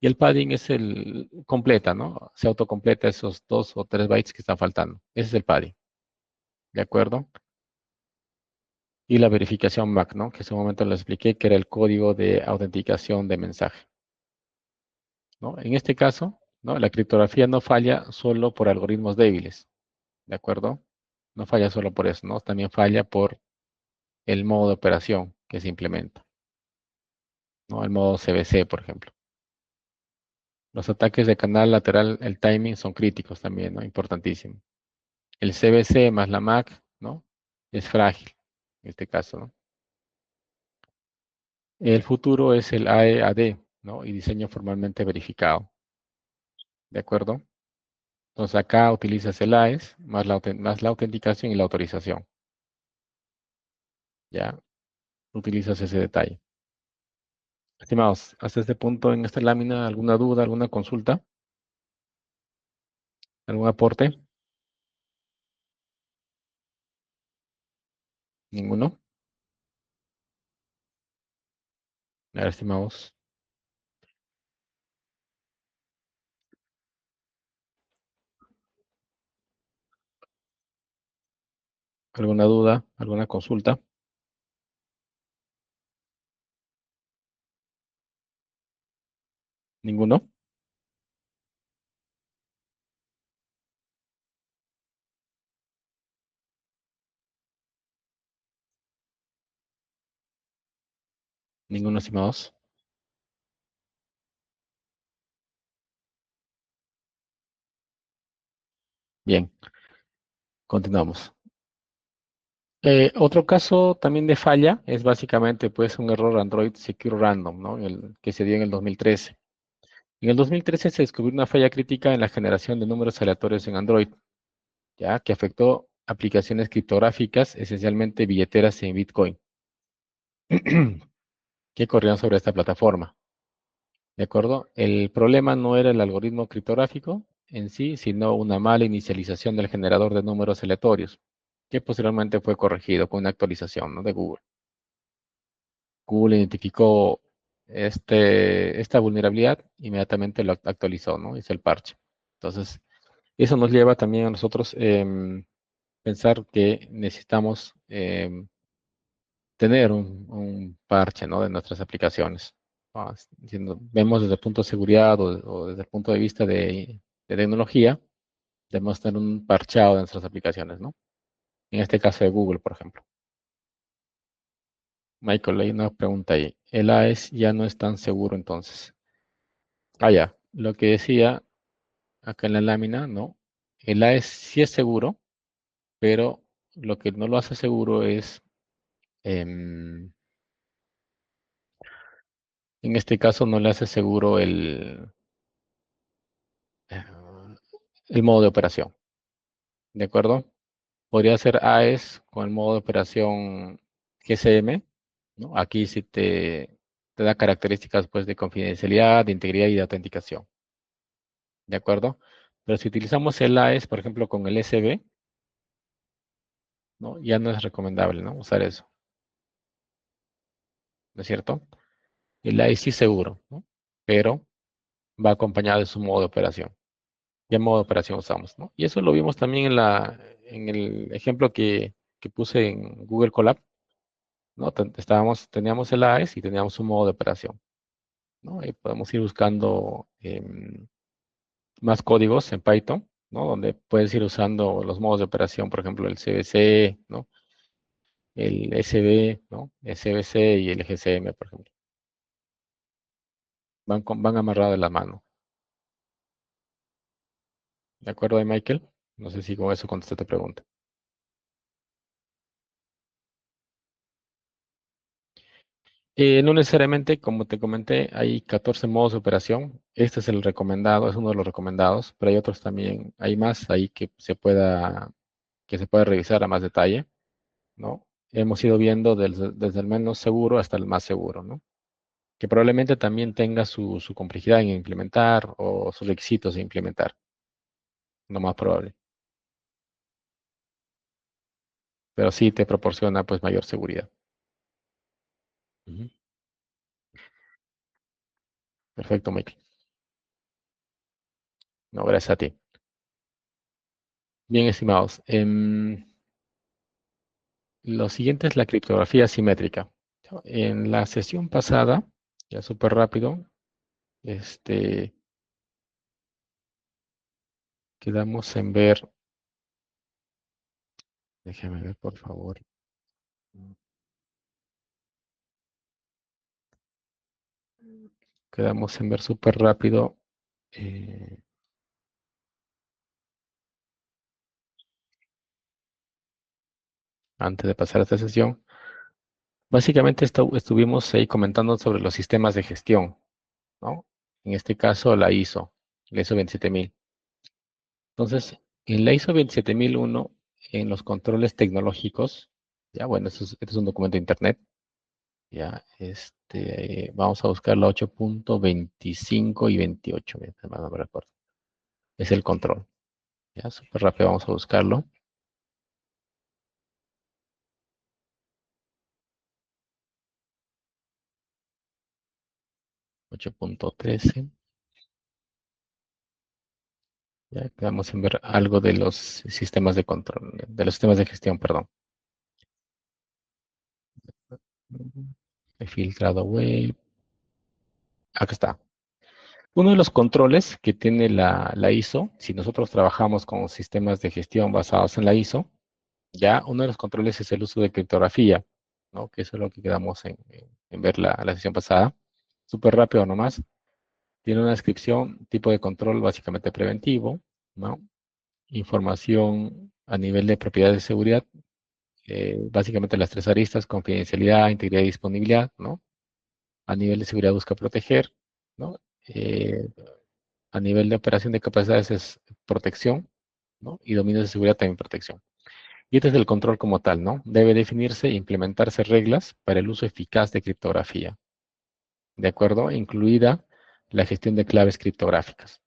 Y el padding es el completa, ¿no? Se autocompleta esos 2 o 3 bytes que están faltando. Ese es el padding. ¿De acuerdo? Y la verificación MAC, ¿no? Que en ese momento les expliqué que era el código de autenticación de mensaje. ¿No? En este caso, ¿no? La criptografía no falla solo por algoritmos débiles. ¿De acuerdo? No falla solo por eso, ¿no? También falla por el modo de operación que se implementa, ¿no? El modo CBC, por ejemplo. Los ataques de canal lateral, el timing son críticos también, ¿no? Importantísimo. El CBC más la MAC, ¿no? Es frágil, en este caso, ¿no? El futuro es el AEAD, ¿no? Y diseño formalmente verificado. ¿De acuerdo? Entonces acá utilizas el AES más la autenticación y la autorización. Ya, utilizas ese detalle. Estimados, hasta este punto en esta lámina, ¿alguna duda, alguna consulta? ¿Algún aporte? ¿Ninguno? A ver, estimados. ¿Alguna duda? ¿Alguna consulta? ¿Ninguno? ¿Ninguno, estimados? Bien, continuamos. Otro caso también de falla es básicamente pues un error Android Secure Random, ¿no? Que se dio en el 2013. En el 2013 se descubrió una falla crítica en la generación de números aleatorios en Android, ya que afectó aplicaciones criptográficas, esencialmente billeteras en Bitcoin, que corrían sobre esta plataforma. ¿De acuerdo? El problema no era el algoritmo criptográfico en sí, sino una mala inicialización del generador de números aleatorios, que posteriormente fue corregido con una actualización, ¿no? de Google. Google identificó esta vulnerabilidad, inmediatamente lo actualizó, ¿no? Hizo el parche. Entonces, eso nos lleva también a nosotros pensar que necesitamos tener un parche, ¿no? de nuestras aplicaciones. Vemos desde el punto de seguridad o desde el punto de vista de tecnología, debemos tener un parchado de nuestras aplicaciones, ¿no? En este caso de Google, por ejemplo. Michael, hay una pregunta ahí. El AES ya no es tan seguro entonces. Ah, ya. Lo que decía acá en la lámina, ¿no? El AES sí es seguro, pero lo que no lo hace seguro es, en este caso no le hace seguro eh, el modo de operación, ¿de acuerdo? Podría ser AES con el modo de operación GCM, ¿no? Aquí sí te da características pues, de confidencialidad, de integridad y de autenticación, ¿de acuerdo? Pero si utilizamos el AES, por ejemplo, con el SB, ¿no? Ya no es recomendable, ¿no? Usar eso, ¿no es cierto? El AES sí seguro, ¿no? Pero va acompañado de su modo de operación. ¿Qué modo de operación usamos, no? Y eso lo vimos también en el ejemplo que puse en Google Colab, ¿no? Teníamos el AES y teníamos un modo de operación, ¿no? Y podemos ir buscando más códigos en Python, ¿no? Donde puedes ir usando los modos de operación, por ejemplo, el CBC, ¿no? El SB, ¿no? El CBC y el GCM, por ejemplo. Van amarrados de la mano. ¿De acuerdo, Michael? No sé si con eso contesté tu pregunta. No necesariamente, como te comenté, hay 14 modos de operación. Este es el recomendado, es uno de los recomendados, pero hay otros también, hay más ahí que se puede revisar a más detalle, ¿no? Hemos ido viendo desde el menos seguro hasta el más seguro, ¿no? Que probablemente también tenga su complejidad en implementar o sus requisitos de implementar, lo más probable. Pero sí te proporciona pues mayor seguridad. Ujú. Perfecto, Michael. No, gracias a ti. Bien, estimados. Lo siguiente es la criptografía simétrica. En la sesión pasada, ya súper rápido, este, quedamos en ver, déjame ver por favor, quedamos en ver súper rápido, eh, antes de pasar a esta sesión. Básicamente estuvimos ahí comentando sobre los sistemas de gestión, ¿no? En este caso la ISO 27000. Entonces, en la ISO 27001, en los controles tecnológicos, ya bueno, este es un documento de internet, ya, vamos a buscar la 8.25 y 28, no me recuerdo. Es el control. Ya, súper rápido vamos a buscarlo. 8.13. Ya quedamos en ver algo de los sistemas de control, de los sistemas de gestión, perdón. He filtrado web. Acá está. Uno de los controles que tiene la ISO, si nosotros trabajamos con sistemas de gestión basados en la ISO, ya uno de los controles es el uso de criptografía, ¿no? Que eso es lo que quedamos en ver la sesión pasada. Súper rápido nomás. Tiene una descripción, tipo de control básicamente preventivo, ¿no? Información a nivel de propiedades de seguridad, básicamente las tres aristas, confidencialidad, integridad y disponibilidad, ¿no? A nivel de seguridad busca proteger, ¿no? A nivel de operación de capacidades es protección, ¿no? Y dominios de seguridad también protección. Y este es el control como tal, ¿no? Debe definirse e implementarse reglas para el uso eficaz de criptografía, ¿de acuerdo? Incluida la gestión de claves criptográficas.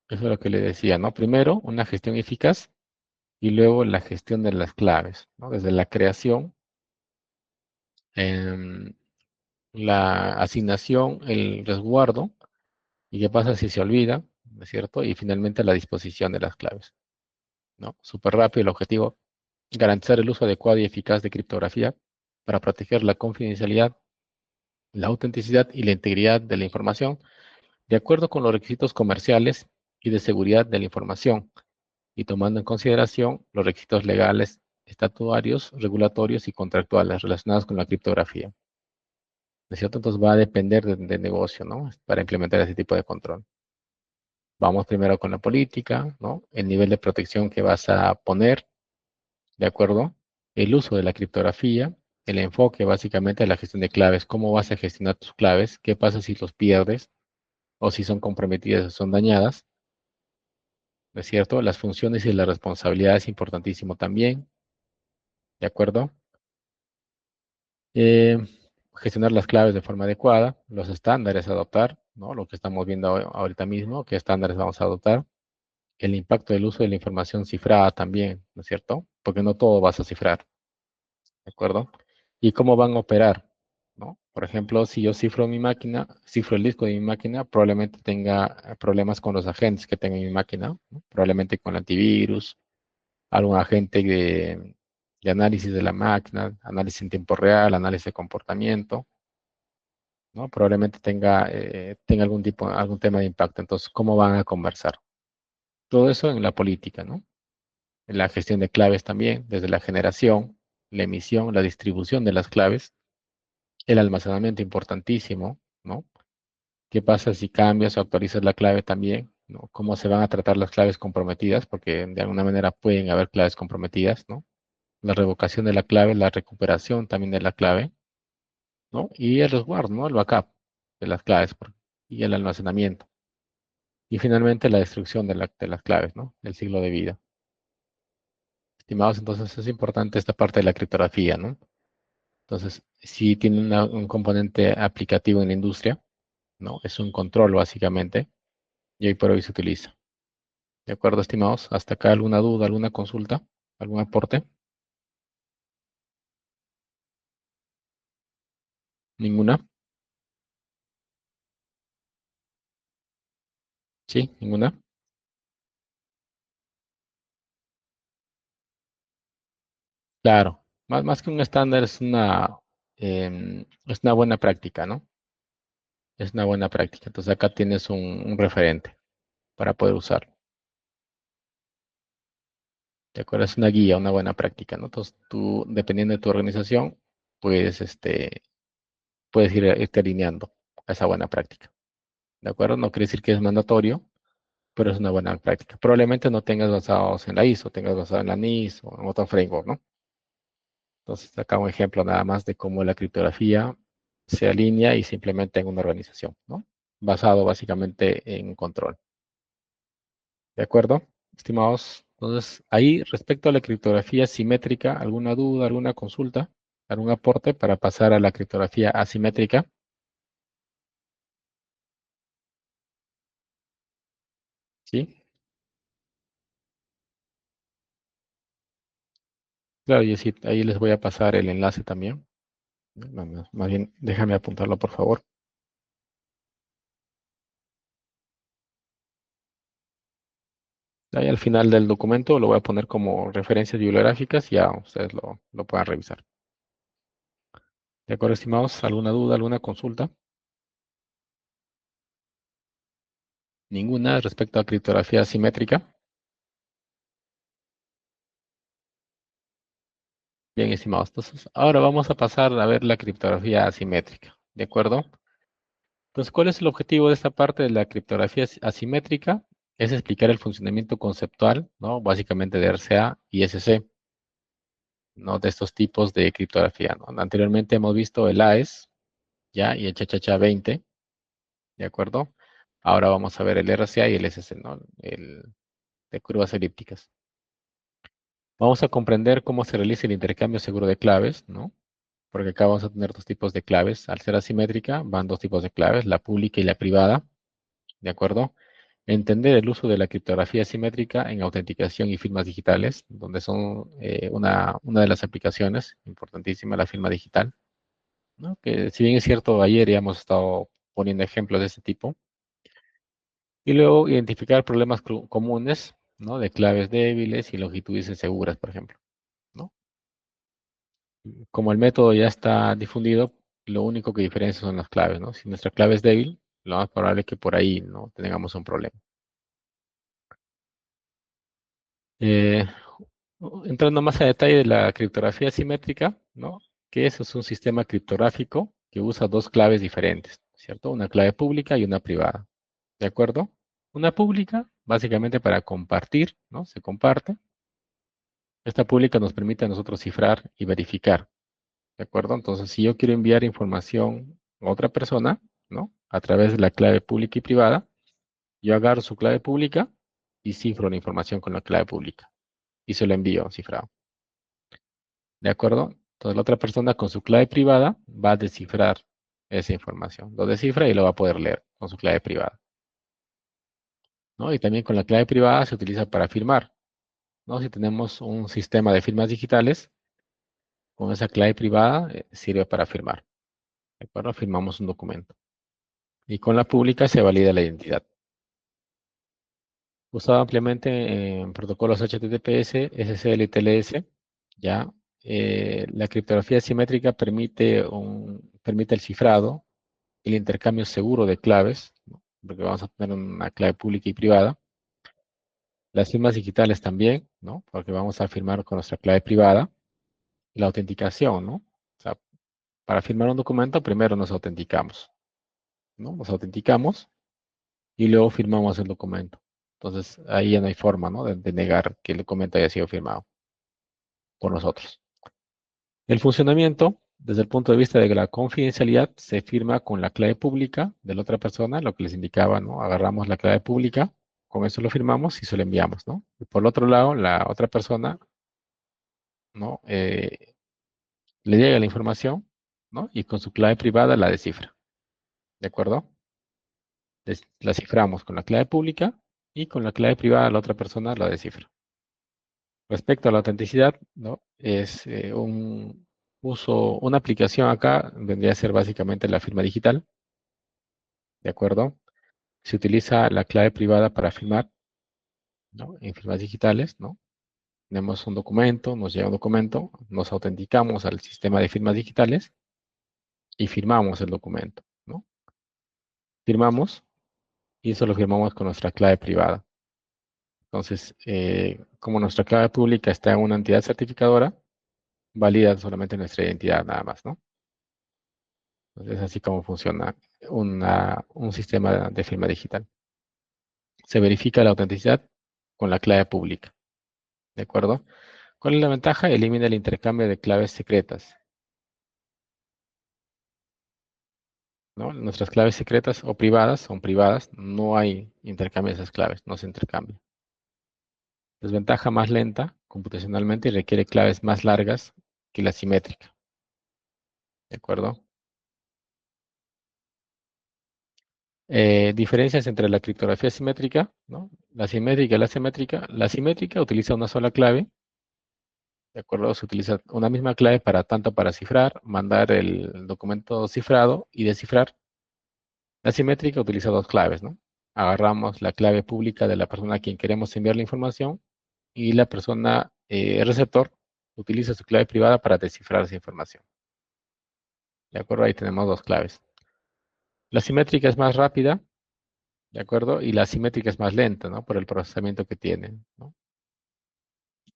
Eso es lo que le decía, ¿no? Primero, una gestión eficaz y luego la gestión de las claves, ¿no? Desde la creación, em, la asignación, el resguardo, y qué pasa si se olvida, ¿no es cierto? Y finalmente la disposición de las claves, ¿no? Súper rápido el objetivo, garantizar el uso adecuado y eficaz de criptografía para proteger la confidencialidad, la autenticidad y la integridad de la información, de acuerdo con los requisitos comerciales y de seguridad de la información, y tomando en consideración los requisitos legales, estatutarios, regulatorios y contractuales relacionados con la criptografía. ¿No es cierto? Entonces va a depender del negocio, ¿no? Para implementar ese tipo de control. Vamos primero con la política, ¿no? El nivel de protección que vas a poner, ¿de acuerdo? El uso de la criptografía, el enfoque básicamente de la gestión de claves, cómo vas a gestionar tus claves, qué pasa si los pierdes o si son comprometidas o son dañadas, ¿no es cierto? Las funciones y la responsabilidad es importantísimo también, ¿de acuerdo? Eh, Gestionar las claves de forma adecuada, los estándares a adoptar, ¿no? Lo que estamos viendo ahorita mismo, qué estándares vamos a adoptar, el impacto del uso de la información cifrada también, ¿no es cierto? Porque no todo vas a cifrar, ¿de acuerdo? Y cómo van a operar, ¿no? Por ejemplo, si yo cifro mi máquina, cifro el disco de mi máquina, probablemente tenga problemas con los agentes que tenga en mi máquina, ¿no? Probablemente con el antivirus, algún agente de análisis de la máquina, análisis en tiempo real, análisis de comportamiento, ¿no? Probablemente tenga algún tema de impacto. Entonces, ¿cómo van a conversar? Todo eso en la política, ¿no? En la gestión de claves también, desde la generación, la emisión, la distribución de las claves, el almacenamiento importantísimo, ¿no? ¿Qué pasa si cambias o actualizas la clave también? ¿No? ¿Cómo se van a tratar las claves comprometidas? Porque de alguna manera pueden haber claves comprometidas, ¿no? La revocación de la clave, la recuperación también de la clave, ¿no? Y el resguardo, ¿no? El backup de las claves y el almacenamiento. Y finalmente la destrucción de las claves, ¿no? El ciclo de vida. Estimados, entonces es importante esta parte de la criptografía, ¿no? Entonces, si tiene un componente aplicativo en la industria, ¿no? Es un control básicamente, y hoy por hoy se utiliza. ¿De acuerdo, estimados? ¿Hasta acá alguna duda, alguna consulta, algún aporte? ¿Ninguna? ¿Sí? ¿Ninguna? Claro. Más que un estándar es una buena práctica, ¿no? Es una buena práctica. Entonces acá tienes un referente para poder usarlo. ¿De acuerdo? Es una guía, una buena práctica, ¿no? Entonces tú, dependiendo de tu organización, puedes, puedes irte alineando a esa buena práctica. ¿De acuerdo? No quiere decir que es mandatorio, pero es una buena práctica. Probablemente no tengas basados en la ISO, tengas basado en la NIS o en otro framework, ¿no? Entonces acá un ejemplo nada más de cómo la criptografía se alinea y se implementa en una organización, ¿no? Basado básicamente en control. ¿De acuerdo? Estimados, entonces ahí respecto a la criptografía simétrica, ¿alguna duda, alguna consulta, algún aporte para pasar a la criptografía asimétrica? ¿Sí? Claro, y sí, ahí les voy a pasar el enlace también. Más bien, déjame apuntarlo, por favor. Ahí al final del documento lo voy a poner como referencias bibliográficas y ya ustedes lo puedan revisar. ¿De acuerdo, estimados? ¿Alguna duda, alguna consulta? ¿Ninguna respecto a criptografía asimétrica? Bien, estimados. Entonces, ahora vamos a pasar a ver la criptografía asimétrica. ¿De acuerdo? Entonces, ¿cuál es el objetivo de esta parte de la criptografía asimétrica? Es explicar el funcionamiento conceptual, ¿no? Básicamente de RCA y SC, ¿no? De estos tipos de criptografía, ¿no? Anteriormente hemos visto el AES, ¿ya? Y el cha 20, ¿de acuerdo? Ahora vamos a ver el RCA y el SC, ¿no? El de curvas elípticas. Vamos a comprender cómo se realiza el intercambio seguro de claves, ¿no? Porque acá vamos a tener dos tipos de claves. Al ser asimétrica, van dos tipos de claves, la pública y la privada, ¿de acuerdo? Entender el uso de la criptografía asimétrica en autenticación y firmas digitales, donde son una de las aplicaciones importantísima, la firma digital, ¿no? Que si bien es cierto, ayer ya hemos estado poniendo ejemplos de este tipo. Y luego identificar problemas comunes, ¿no? De claves débiles y longitudes inseguras, por ejemplo, ¿no? Como el método ya está difundido, lo único que diferencia son las claves, ¿no? Si nuestra clave es débil, lo más probable es que por ahí no tengamos un problema. Eh, Entrando más a detalle de la criptografía simétrica, ¿no? Que eso es un sistema criptográfico que usa dos claves diferentes, ¿cierto? Una clave pública y una privada, ¿de acuerdo? Una pública, básicamente para compartir, ¿no? Se comparte. Esta pública nos permite a nosotros cifrar y verificar, ¿de acuerdo? Entonces, si yo quiero enviar información a otra persona, ¿no? A través de la clave pública y privada, yo agarro su clave pública y cifro la información con la clave pública y se lo envío cifrado. ¿De acuerdo? Entonces la otra persona con su clave privada va a descifrar esa información. Lo descifra y lo va a poder leer con su clave privada, ¿no? Y también con la clave privada se utiliza para firmar, ¿no? Si tenemos un sistema de firmas digitales, con esa clave privada sirve para firmar. ¿De acuerdo? Firmamos un documento. Y con la pública se valida la identidad. Usado ampliamente en protocolos HTTPS, SSL y TLS, ya. La criptografía simétrica permite el cifrado, el intercambio seguro de claves, ¿no? Porque vamos a tener una clave pública y privada. Las firmas digitales también, ¿no? Porque vamos a firmar con nuestra clave privada. La autenticación, ¿no? O sea, para firmar un documento, primero nos autenticamos, ¿no? Nos autenticamos y luego firmamos el documento. Entonces, ahí ya no hay forma, ¿no? De negar que el documento haya sido firmado por nosotros. El funcionamiento, desde el punto de vista de la confidencialidad, se firma con la clave pública de la otra persona, lo que les indicaba, ¿no? Agarramos la clave pública, con eso lo firmamos y se lo enviamos, ¿no? Y por el otro lado, la otra persona, ¿no? Le llega la información, ¿no? Y con su clave privada la descifra, ¿de acuerdo? La ciframos con la clave pública y con la clave privada la otra persona la descifra. Respecto a la autenticidad, ¿no? Es una aplicación acá vendría a ser básicamente la firma digital, ¿de acuerdo? Se utiliza la clave privada para firmar, ¿no? En firmas digitales, ¿no? Tenemos un documento, nos llega un documento, nos autenticamos al sistema de firmas digitales y firmamos el documento, ¿no? Firmamos y eso lo firmamos con nuestra clave privada. Entonces, como nuestra clave pública está en una entidad certificadora, valida solamente nuestra identidad nada más, ¿no? Entonces, así como funciona un sistema de firma digital. Se verifica la autenticidad con la clave pública, ¿de acuerdo? ¿Cuál es la ventaja? Elimina el intercambio de claves secretas, ¿no? Nuestras claves secretas o privadas son privadas, no hay intercambio de esas claves, no se intercambia. Desventaja más lenta computacionalmente y requiere claves más largas que la simétrica, ¿de acuerdo? Diferencias entre la criptografía simétrica, ¿no? La simétrica y la simétrica. La simétrica utiliza una sola clave, ¿de acuerdo? Se utiliza una misma clave tanto para cifrar, mandar el documento cifrado y descifrar. La simétrica utiliza dos claves, ¿no? Agarramos la clave pública de la persona a quien queremos enviar la información y la persona, el receptor, utiliza su clave privada para descifrar esa información. ¿De acuerdo? Ahí tenemos dos claves. La simétrica es más rápida, ¿de acuerdo? Y la simétrica es más lenta, ¿no? Por el procesamiento que tiene, ¿no?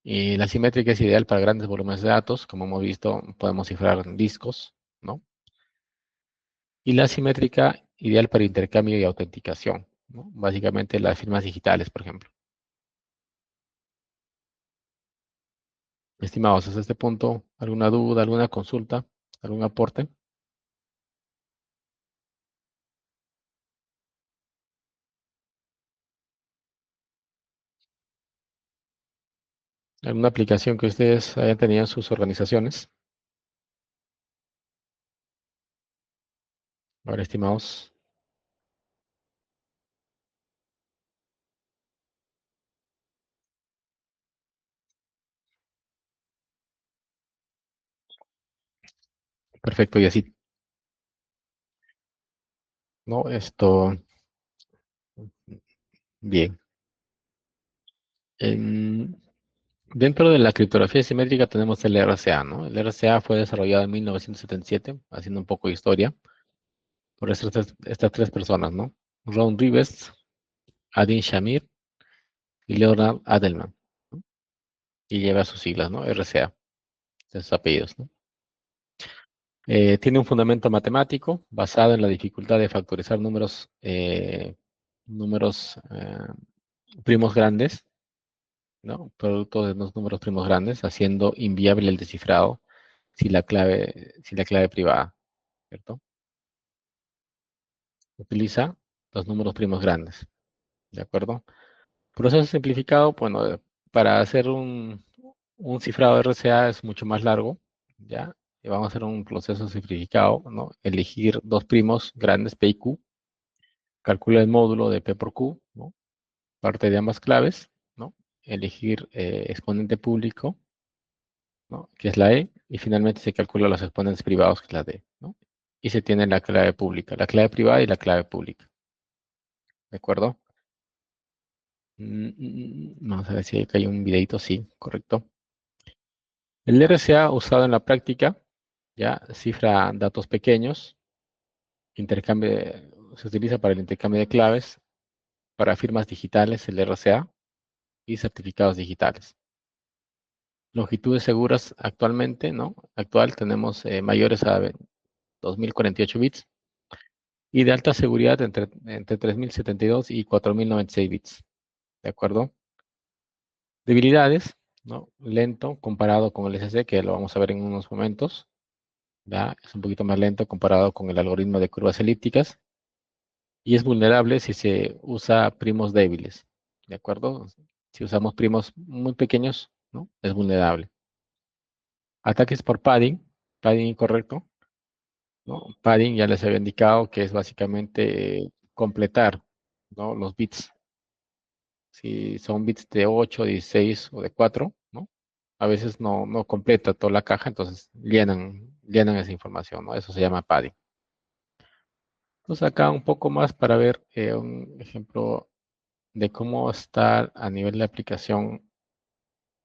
Y la simétrica es ideal para grandes volúmenes de datos, como hemos visto, podemos cifrar discos, ¿no? Y la simétrica, ideal para intercambio y autenticación, ¿no? Básicamente las firmas digitales, por ejemplo. Estimados, hasta este punto, ¿alguna duda, alguna consulta, algún aporte? ¿Alguna aplicación que ustedes hayan tenido en sus organizaciones? Ahora, estimados. Perfecto, y así, ¿no? Bien. Dentro de la criptografía simétrica tenemos el RSA, ¿no? El RSA fue desarrollado en 1977, haciendo un poco de historia, por estas tres personas, ¿no? Ron Rivest, Adin Shamir y Leonard Adelman, ¿no? Y lleva sus siglas, ¿no? RSA, de sus apellidos, ¿no? Tiene un fundamento matemático basado en la dificultad de factorizar números números primos grandes, ¿no? Producto de unos números primos grandes, haciendo inviable el descifrado si la clave privada, ¿cierto? Utiliza los números primos grandes, ¿de acuerdo? Proceso simplificado, bueno, para hacer un cifrado RCA es mucho más largo, ¿ya? Y vamos a hacer un proceso simplificado, ¿no? Elegir dos primos grandes, P y Q, calcula el módulo de P por Q, ¿no? Parte de ambas claves, ¿no? Elegir exponente público, ¿no? Que es la E, y finalmente se calcula los exponentes privados, que es la D, ¿no? Y se tiene la clave pública, la clave privada y la clave pública, ¿de acuerdo? Vamos a ver si acá hay un videito, sí, correcto. El RCA usado en la práctica, ya cifra datos pequeños, se utiliza para el intercambio de claves, para firmas digitales, el RCA, y certificados digitales. Longitudes seguras actualmente, ¿no? Actual tenemos mayores a 2048 bits y de alta seguridad entre 3072 y 4096 bits, ¿de acuerdo? Debilidades, ¿no? Lento comparado con el SC, que lo vamos a ver en unos momentos, ¿ya? Es un poquito más lento comparado con el algoritmo de curvas elípticas y es vulnerable si se usa primos débiles, ¿de acuerdo? Si usamos primos muy pequeños, ¿no? Es vulnerable. Ataques por padding incorrecto, ¿no? Padding ya les había indicado que es básicamente completar, ¿no? Los bits. Si son bits de 8, 16 o de 4, ¿no? A veces no completa toda la caja, entonces llenan esa información, ¿no? Eso se llama padding. Entonces acá un poco más para ver un ejemplo de cómo está a nivel de aplicación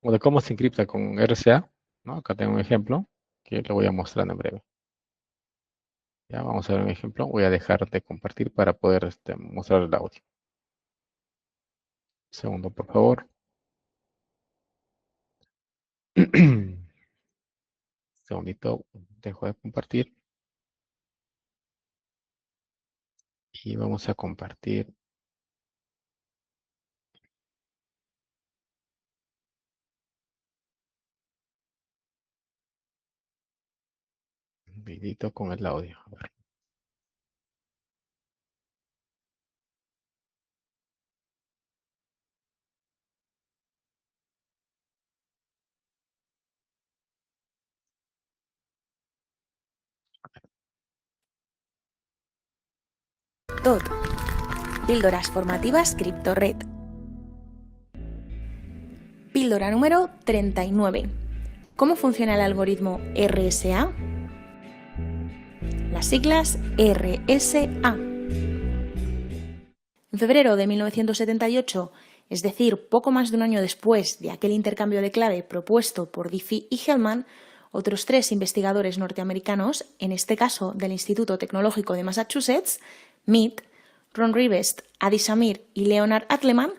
o de cómo se encripta con RCA, ¿no? Acá tengo un ejemplo que lo voy a mostrar en breve. Ya vamos a ver un ejemplo. Voy a dejar de compartir para poder mostrar el audio. Un segundo, por favor. Segundito, dejo de compartir. Y vamos a compartir un videito con el audio. A ver. TOT. Píldoras formativas CryptoRed. Píldora número 39. ¿Cómo funciona el algoritmo RSA? Las siglas RSA. En febrero de 1978, es decir, poco más de un año después de aquel intercambio de clave propuesto por Diffie y Hellman, otros tres investigadores norteamericanos, en este caso del Instituto Tecnológico de Massachusetts, MIT, Ron Rivest, Adi Shamir y Leonard Adleman,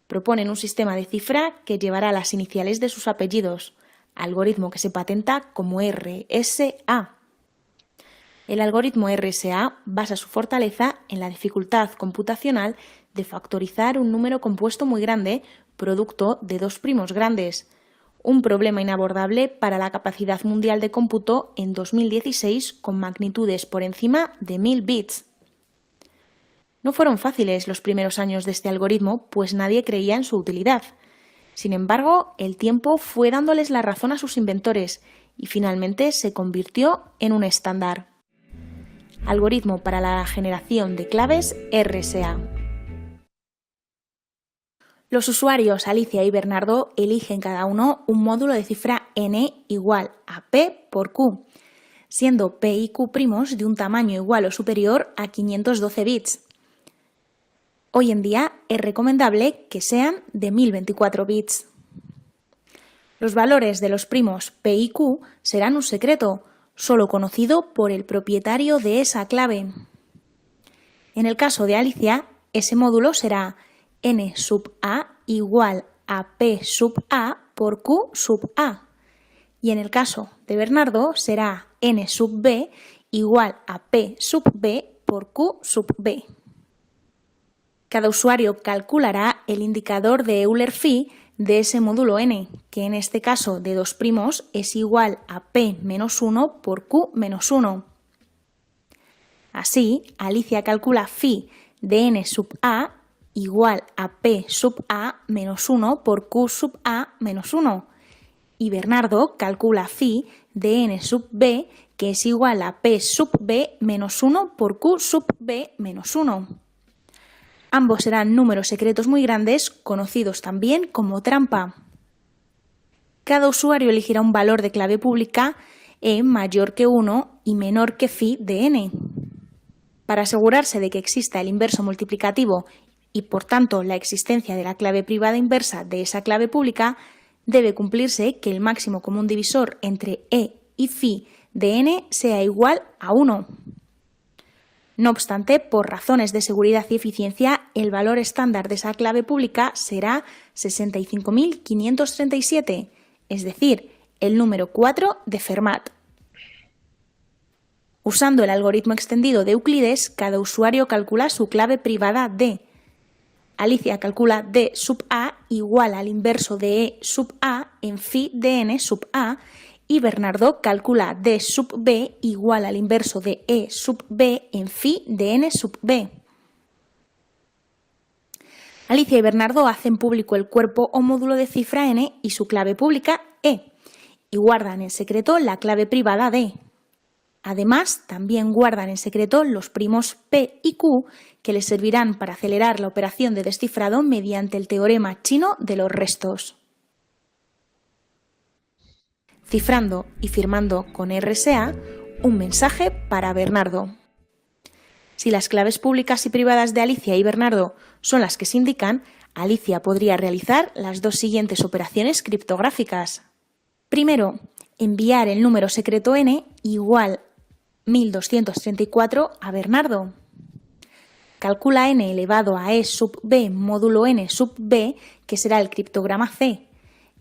proponen un sistema de cifra que llevará las iniciales de sus apellidos, algoritmo que se patenta como RSA. El algoritmo RSA basa su fortaleza en la dificultad computacional de factorizar un número compuesto muy grande, producto de dos primos grandes, un problema inabordable para la capacidad mundial de cómputo en 2016 con magnitudes por encima de 1000 bits. No fueron fáciles los primeros años de este algoritmo, pues nadie creía en su utilidad. Sin embargo, el tiempo fue dándoles la razón a sus inventores y finalmente se convirtió en un estándar. Algoritmo para la generación de claves RSA. Los usuarios Alicia y Bernardo eligen cada uno un módulo de cifra n igual a p por q, siendo p y q primos de un tamaño igual o superior a 512 bits. Hoy en día es recomendable que sean de 1024 bits. Los valores de los primos p y q serán un secreto, solo conocido por el propietario de esa clave. En el caso de Alicia, ese módulo será n sub a igual a p sub a por q sub a. Y en el caso de Bernardo será n sub b igual a p sub b por q sub b. Cada usuario calculará el indicador de Euler-Phi de ese módulo n, que en este caso de 2' es igual a P menos 1 por Q menos 1. Así, Alicia calcula phi de n sub a igual a P sub a menos 1 por Q sub a menos 1. Y Bernardo calcula phi de n sub b, que es igual a P sub b menos 1 por Q sub b menos 1. Ambos serán números secretos muy grandes, conocidos también como trampa. Cada usuario elegirá un valor de clave pública e mayor que 1 y menor que phi de n. Para asegurarse de que exista el inverso multiplicativo y, por tanto, la existencia de la clave privada inversa de esa clave pública, debe cumplirse que el máximo común divisor entre e y phi de n sea igual a 1. No obstante, por razones de seguridad y eficiencia, el valor estándar de esa clave pública será 65.537, es decir, el número 4 de Fermat. Usando el algoritmo extendido de Euclides, cada usuario calcula su clave privada D. Alicia calcula D sub A igual al inverso de E sub A en phi de n sub A, y Bernardo calcula D sub B igual al inverso de E sub B en phi de n sub B. Alicia y Bernardo hacen público el cuerpo o módulo de cifra n y su clave pública E, y guardan en secreto la clave privada D. Además, también guardan en secreto los primos P y Q que les servirán para acelerar la operación de descifrado mediante el teorema chino de los restos. Cifrando y firmando con RSA un mensaje para Bernardo. Si las claves públicas y privadas de Alicia y Bernardo son las que se indican, Alicia podría realizar las dos siguientes operaciones criptográficas. Primero, enviar el número secreto n igual 1234 a Bernardo. Calcula n elevado a e sub b módulo n sub b, que será el criptograma C,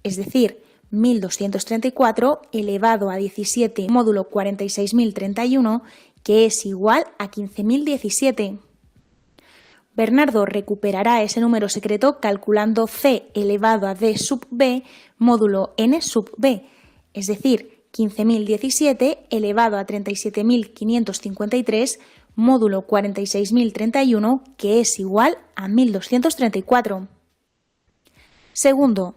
es decir, 1234 elevado a 17 módulo 46031, que es igual a 15.017. Bernardo recuperará ese número secreto calculando C elevado a d sub b módulo n sub b, es decir, 15.017 elevado a 37.553 módulo 46.031, que es igual a 1.234. Segundo,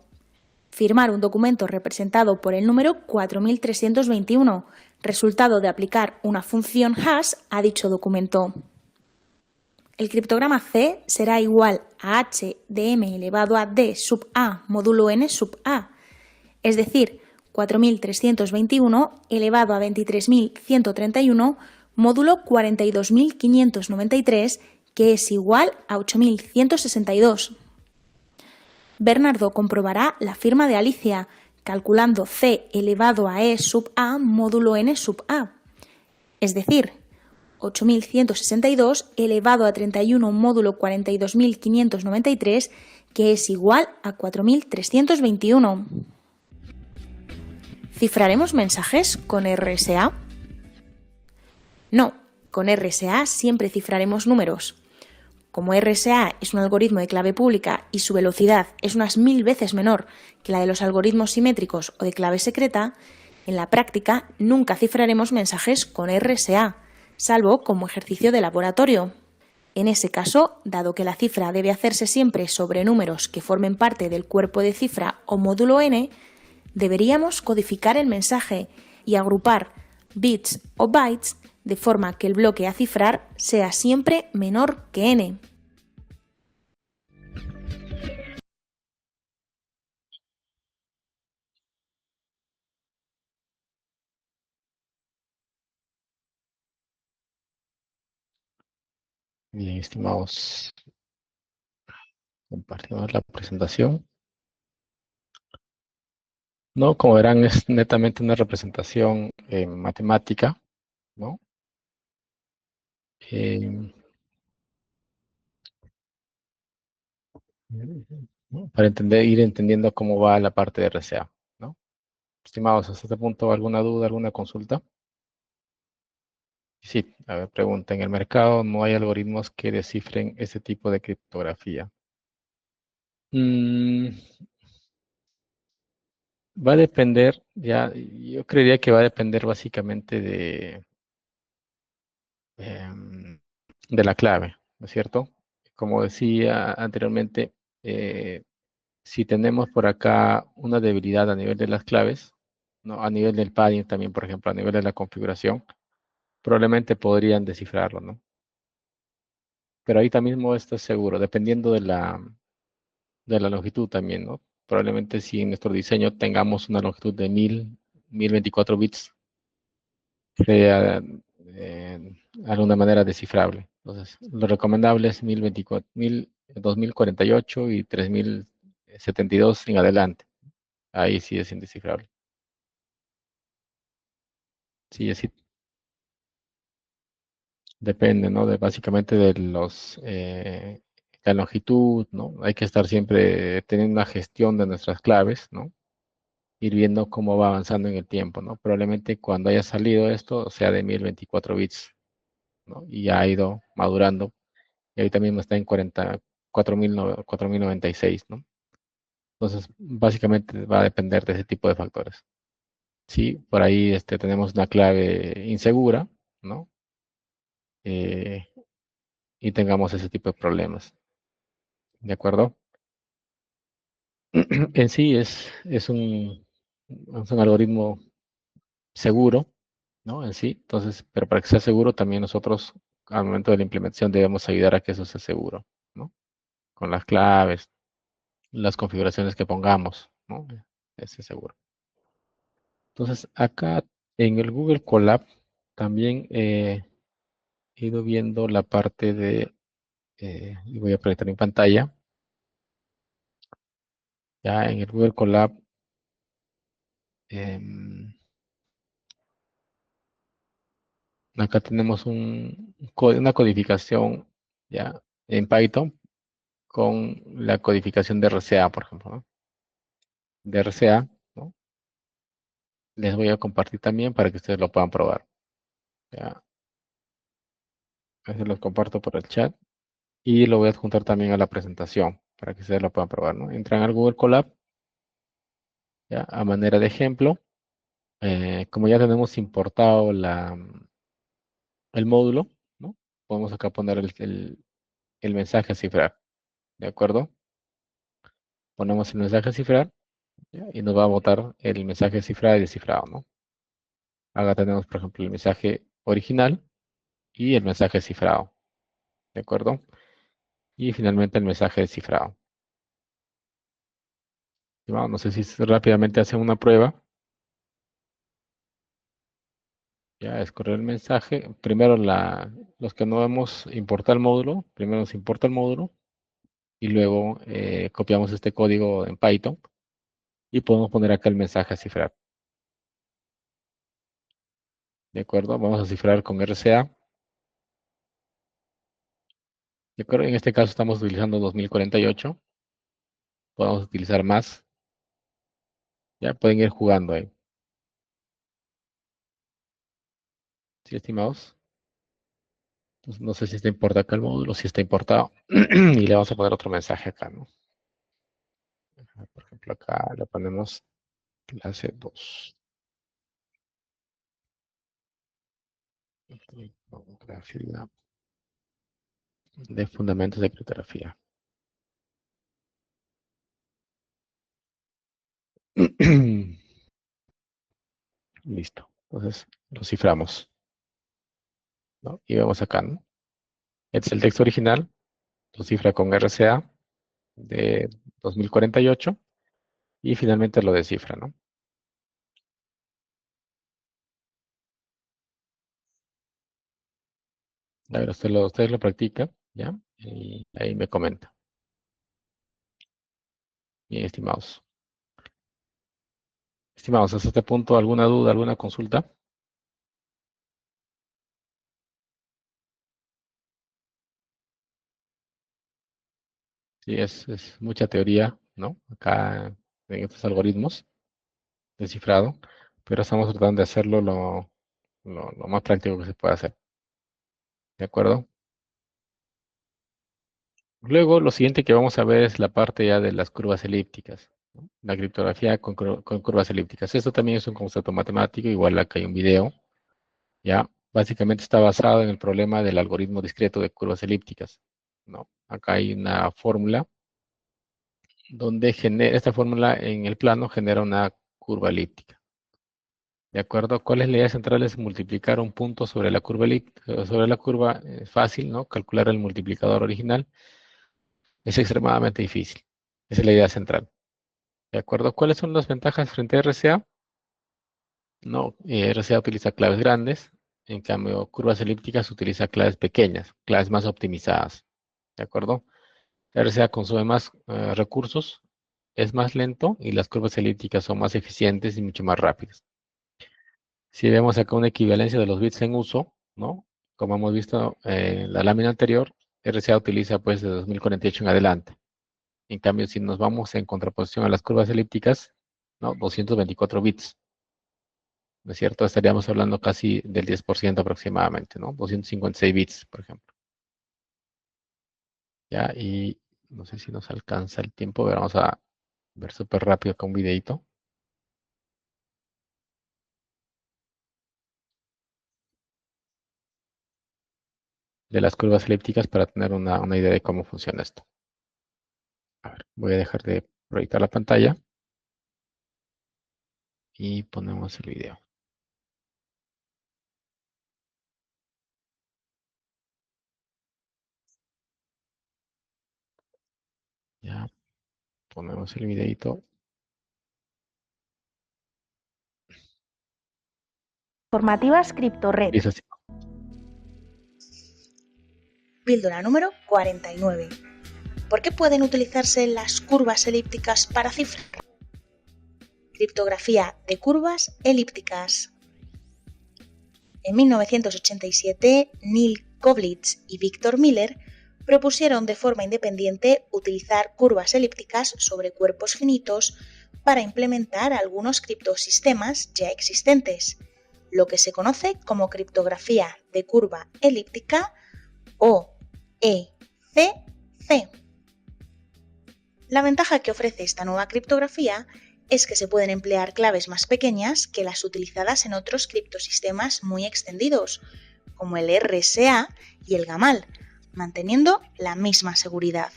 firmar un documento representado por el número 4.321, resultado de aplicar una función hash a dicho documento. El criptograma C será igual a h de m elevado a d sub a módulo n sub a, es decir, 4.321 elevado a 23.131 módulo 42.593, que es igual a 8.162. Bernardo comprobará la firma de Alicia, calculando C elevado a E sub A módulo N sub A, es decir, 8.162 elevado a 31 módulo 42.593, que es igual a 4.321. ¿Cifraremos mensajes con RSA? No, con RSA siempre cifraremos números. Como RSA es un algoritmo de clave pública y su velocidad es unas 1000 veces menor que la de los algoritmos simétricos o de clave secreta, en la práctica nunca cifraremos mensajes con RSA, salvo como ejercicio de laboratorio. En ese caso, dado que la cifra debe hacerse siempre sobre números que formen parte del cuerpo de cifra o módulo n, deberíamos codificar el mensaje y agrupar bits o bytes de forma que el bloque a cifrar sea siempre menor que n. Bien, estimados, compartimos la presentación. No, como verán, es netamente una representación matemática, ¿no? ¿No? Para ir entendiendo cómo va la parte de RSA, ¿no? Estimados, hasta este punto, ¿alguna duda, alguna consulta? Sí, a ver, pregunta, ¿en el mercado no hay algoritmos que descifren ese tipo de criptografía? Mm, va a depender, ya, yo creería que va a depender básicamente em, de la clave, ¿no es cierto? Como decía anteriormente, si tenemos por acá una debilidad a nivel de las claves, ¿no? A nivel del padding también, por ejemplo, a nivel de la configuración, probablemente podrían descifrarlo, ¿no? Pero ahorita mismo esto es seguro, dependiendo de la longitud también, ¿no? Probablemente si en nuestro diseño tengamos una longitud de 1024 bits, sea alguna manera descifrable. Entonces, lo recomendable es 1024, 2048 y 3072 en adelante. Ahí sí es indescifrable. Sí, así depende, ¿no? Básicamente de la longitud, ¿no? Hay que estar siempre teniendo una gestión de nuestras claves, ¿no? Ir viendo cómo va avanzando en el tiempo, ¿no? Probablemente cuando haya salido esto sea de 1024 bits, ¿no? Y ya ha ido madurando. Y ahorita mismo está en 4096, ¿no? Entonces, básicamente va a depender de ese tipo de factores. Sí, por ahí tenemos una clave insegura, ¿no? Eh, y tengamos ese tipo de problemas. ¿De acuerdo? En sí es un algoritmo seguro, ¿no? En sí, entonces, pero para que sea seguro, también nosotros al momento de la implementación debemos ayudar a que eso sea seguro, ¿no? Con las claves, las configuraciones que pongamos, ¿no? Ese seguro. Entonces, acá en el Google Colab también he ido viendo la parte y voy a proyectar en pantalla, ya en el Google Colab, em, acá tenemos una codificación ya en Python con la codificación de RCA, por ejemplo, ¿no? De RCA, ¿no? Les voy a compartir también para que ustedes lo puedan probar. Ya, se los comparto por el chat y lo voy a adjuntar también a la presentación para que ustedes lo puedan probar, ¿no? Entran al Google Colab, ya, a manera de ejemplo. Como ya tenemos importado el módulo, ¿no? Podemos acá poner el mensaje a cifrar, ¿de acuerdo? Ponemos el mensaje a cifrar, ¿ya? Y nos va a botar el mensaje cifrado y descifrado, ¿no? Acá tenemos, por ejemplo, el mensaje original y el mensaje cifrado, ¿de acuerdo? Y finalmente el mensaje descifrado. Y vamos, no sé si rápidamente hacen una prueba. Ya es correr el mensaje. Primero los que no hemos importado el módulo, primero nos importa el módulo y luego copiamos este código en Python y podemos poner acá el mensaje a cifrar. ¿De acuerdo? Vamos a cifrar con RCA. ¿De acuerdo? En este caso estamos utilizando 2048. Podemos utilizar más. Ya pueden ir jugando ahí. ¿Sí, estimados? Entonces, no sé si está importado acá el módulo, si está importado. Y le vamos a poner otro mensaje acá, ¿no? Por ejemplo, acá le ponemos clase 2. Criptografía de fundamentos de criptografía. Listo. Entonces lo ciframos, ¿no? Y vemos acá, ¿no? Este es el texto original. Lo cifra con RCA de 2048 y finalmente lo descifra, ¿no? A ver, ustedes lo practican, ¿ya? Y ahí me comenta. Bien, estimados. Estimados, hasta este punto, ¿alguna duda, alguna consulta? Sí, es mucha teoría, ¿no? Acá en estos algoritmos descifrado, pero estamos tratando de hacerlo lo más práctico que se pueda hacer. ¿De acuerdo? Luego, lo siguiente que vamos a ver es la parte ya de las curvas elípticas, ¿no? La criptografía con curvas elípticas. Esto también es un concepto matemático, igual acá hay un video, ¿ya? Básicamente está basado en el problema del algoritmo discreto de curvas elípticas, ¿no? Acá hay una fórmula donde esta fórmula en el plano genera una curva elíptica. ¿De acuerdo? ¿Cuál es la idea central? Es multiplicar un punto sobre la curva elíptica, sobre la curva fácil, ¿no? Calcular el multiplicador original es extremadamente difícil. Esa es la idea central. ¿De acuerdo? ¿Cuáles son las ventajas frente a RCA? No, RCA utiliza claves grandes, en cambio, curvas elípticas utiliza claves pequeñas, claves más optimizadas. ¿De acuerdo? RCA consume más recursos, es más lento y las curvas elípticas son más eficientes y mucho más rápidas. Si vemos acá una equivalencia de los bits en uso, ¿no? Como hemos visto en la lámina anterior, RCA utiliza pues de 2048 en adelante. En cambio, si nos vamos en contraposición a las curvas elípticas, ¿no? 224 bits, ¿no es cierto? Estaríamos hablando casi del 10% aproximadamente, ¿no? 256 bits, por ejemplo. Ya, y no sé si nos alcanza el tiempo, pero vamos a ver súper rápido acá un videito de las curvas elípticas para tener una idea de cómo funciona esto. A ver, voy a dejar de proyectar la pantalla y ponemos el video. Ya, ponemos el videito. Formativas CryptoRed. Dice así. Píldora número 49. ¿Por qué pueden utilizarse las curvas elípticas para cifrar? Criptografía de curvas elípticas. En 1987, Neil Koblitz y Victor Miller propusieron de forma independiente utilizar curvas elípticas sobre cuerpos finitos para implementar algunos criptosistemas ya existentes, lo que se conoce como criptografía de curva elíptica o ECC. La ventaja que ofrece esta nueva criptografía es que se pueden emplear claves más pequeñas que las utilizadas en otros criptosistemas muy extendidos, como el RSA y el GAMAL, manteniendo la misma seguridad.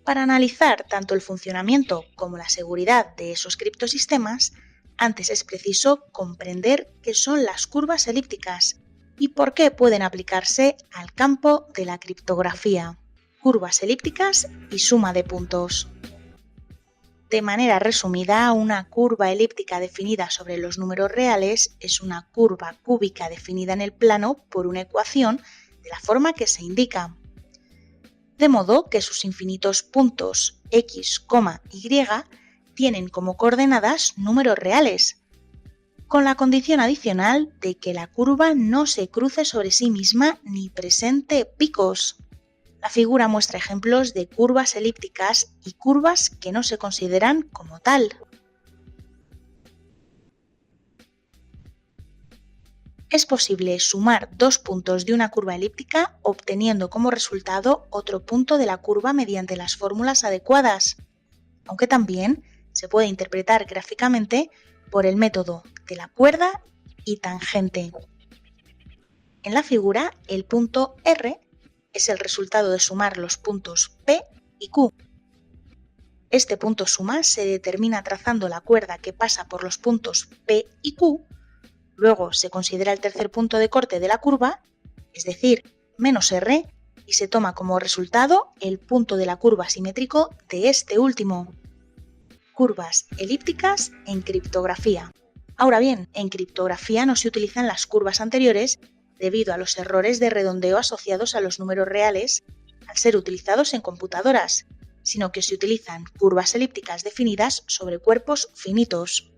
Para analizar tanto el funcionamiento como la seguridad de esos criptosistemas, antes es preciso comprender qué son las curvas elípticas y por qué pueden aplicarse al campo de la criptografía. Curvas elípticas y suma de puntos. De manera resumida, una curva elíptica definida sobre los números reales es una curva cúbica definida en el plano por una ecuación de la forma que se indica. De modo que sus infinitos puntos x, y tienen como coordenadas números reales, con la condición adicional de que la curva no se cruce sobre sí misma ni presente picos. La figura muestra ejemplos de curvas elípticas y curvas que no se consideran como tal. Es posible sumar dos puntos de una curva elíptica obteniendo como resultado otro punto de la curva mediante las fórmulas adecuadas, aunque también se puede interpretar gráficamente por el método de la cuerda y tangente. En la figura, el punto R es el resultado de sumar los puntos P y Q. Este punto suma se determina trazando la cuerda que pasa por los puntos P y Q, luego se considera el tercer punto de corte de la curva, es decir, menos R, y se toma como resultado el punto de la curva simétrico de este último. Curvas elípticas en criptografía. Ahora bien, en criptografía no se utilizan las curvas anteriores debido a los errores de redondeo asociados a los números reales al ser utilizados en computadoras, sino que se utilizan curvas elípticas definidas sobre cuerpos finitos.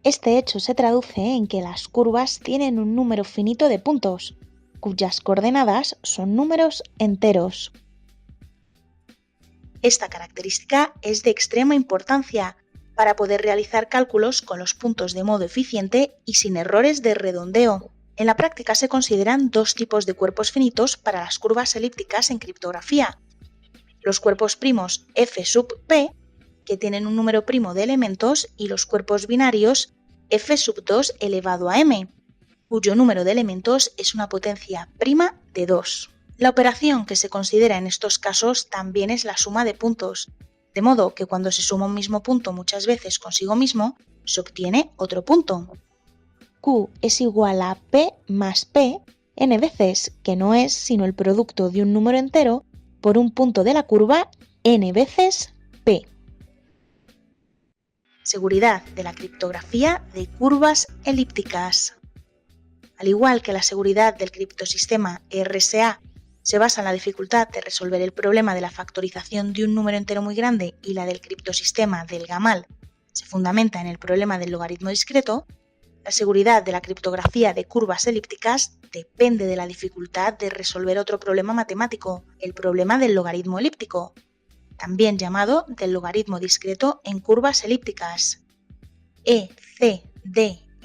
Este hecho se traduce en que las curvas tienen un número finito de puntos, cuyas coordenadas son números enteros. Esta característica es de extrema importancia para poder realizar cálculos con los puntos de modo eficiente y sin errores de redondeo. En la práctica se consideran dos tipos de cuerpos finitos para las curvas elípticas en criptografía. Los cuerpos primos f sub p, que tienen un número primo de elementos, y los cuerpos binarios f sub 2 elevado a m, cuyo número de elementos es una potencia prima de 2. La operación que se considera en estos casos también es la suma de puntos, de modo que cuando se suma un mismo punto muchas veces consigo mismo, se obtiene otro punto. Q es igual a P más P n veces, que no es sino el producto de un número entero por un punto de la curva n veces P. Seguridad de la criptografía de curvas elípticas. Al igual que la seguridad del criptosistema RSA se basa en la dificultad de resolver el problema de la factorización de un número entero muy grande y la del criptosistema del Gamal se fundamenta en el problema del logaritmo discreto, la seguridad de la criptografía de curvas elípticas depende de la dificultad de resolver otro problema matemático, el problema del logaritmo elíptico, también llamado del logaritmo discreto en curvas elípticas, ECDLP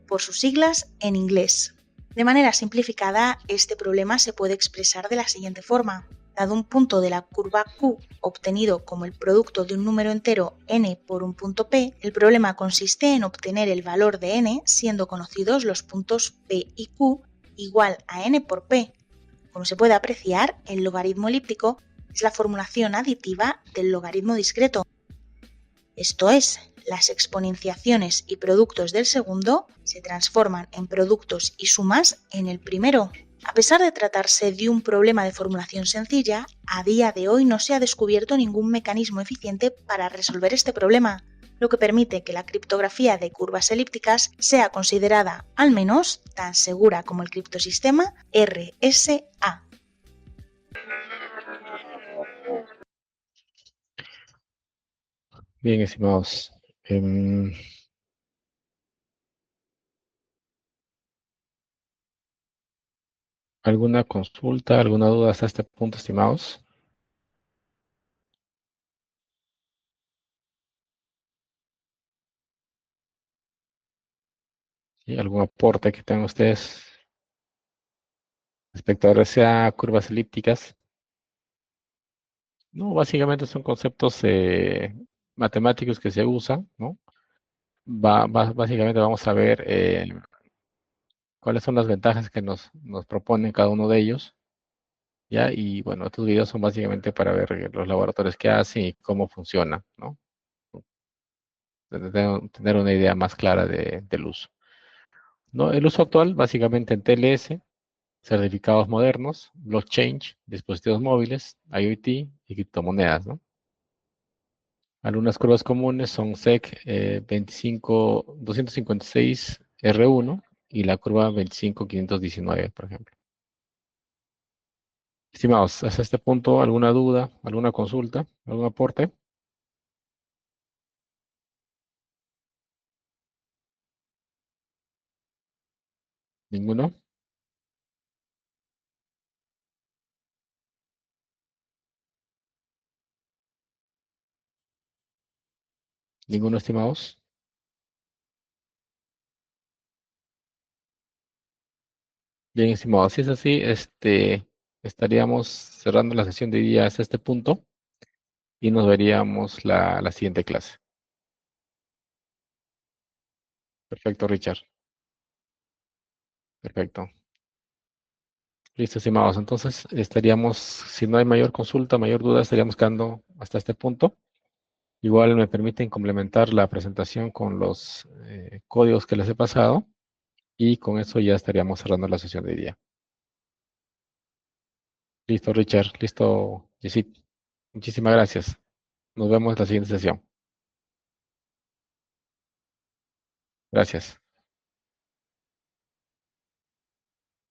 por sus siglas en inglés. De manera simplificada, este problema se puede expresar de la siguiente forma. Dado un punto de la curva Q obtenido como el producto de un número entero n por un punto P, el problema consiste en obtener el valor de n siendo conocidos los puntos P y Q igual a n por P. Como se puede apreciar, el logaritmo elíptico es la formulación aditiva del logaritmo discreto. Esto es, las exponenciaciones y productos del segundo se transforman en productos y sumas en el primero. A pesar de tratarse de un problema de formulación sencilla, a día de hoy no se ha descubierto ningún mecanismo eficiente para resolver este problema, lo que permite que la criptografía de curvas elípticas sea considerada, al menos, tan segura como el criptosistema RSA. Bien, estimados. ¿Alguna consulta, alguna duda hasta este punto, estimados? ¿Sí? ¿Algún aporte que tengan ustedes respecto a RSA, curvas elípticas? No, básicamente son conceptos matemáticos que se usan, ¿no? Básicamente vamos a ver cuáles son las ventajas que nos proponen cada uno de ellos, ¿ya? Y bueno, estos videos son básicamente para ver los laboratorios que hacen y cómo funciona, ¿no? Tener una idea más clara del uso. ¿No? El uso actual, básicamente en TLS, certificados modernos, blockchain, dispositivos móviles, IoT y criptomonedas, ¿no? Algunas curvas comunes son SEC 256R1 y la curva 25519, por ejemplo. Estimados, hasta este punto, ¿alguna duda, alguna consulta, algún aporte? ¿Ninguno? ¿Ninguno, estimados? Bien, estimados, si es así, estaríamos cerrando la sesión de hoy día hasta este punto y nos veríamos la siguiente clase. Perfecto, Richard. Perfecto. Listo, estimados. Entonces, estaríamos, si no hay mayor consulta, mayor duda, estaríamos quedando hasta este punto. Igual me permiten complementar la presentación con los códigos que les he pasado y con eso ya estaríamos cerrando la sesión de hoy día. Listo, Richard. Listo, Yesit. Muchísimas gracias. Nos vemos en la siguiente sesión. Gracias.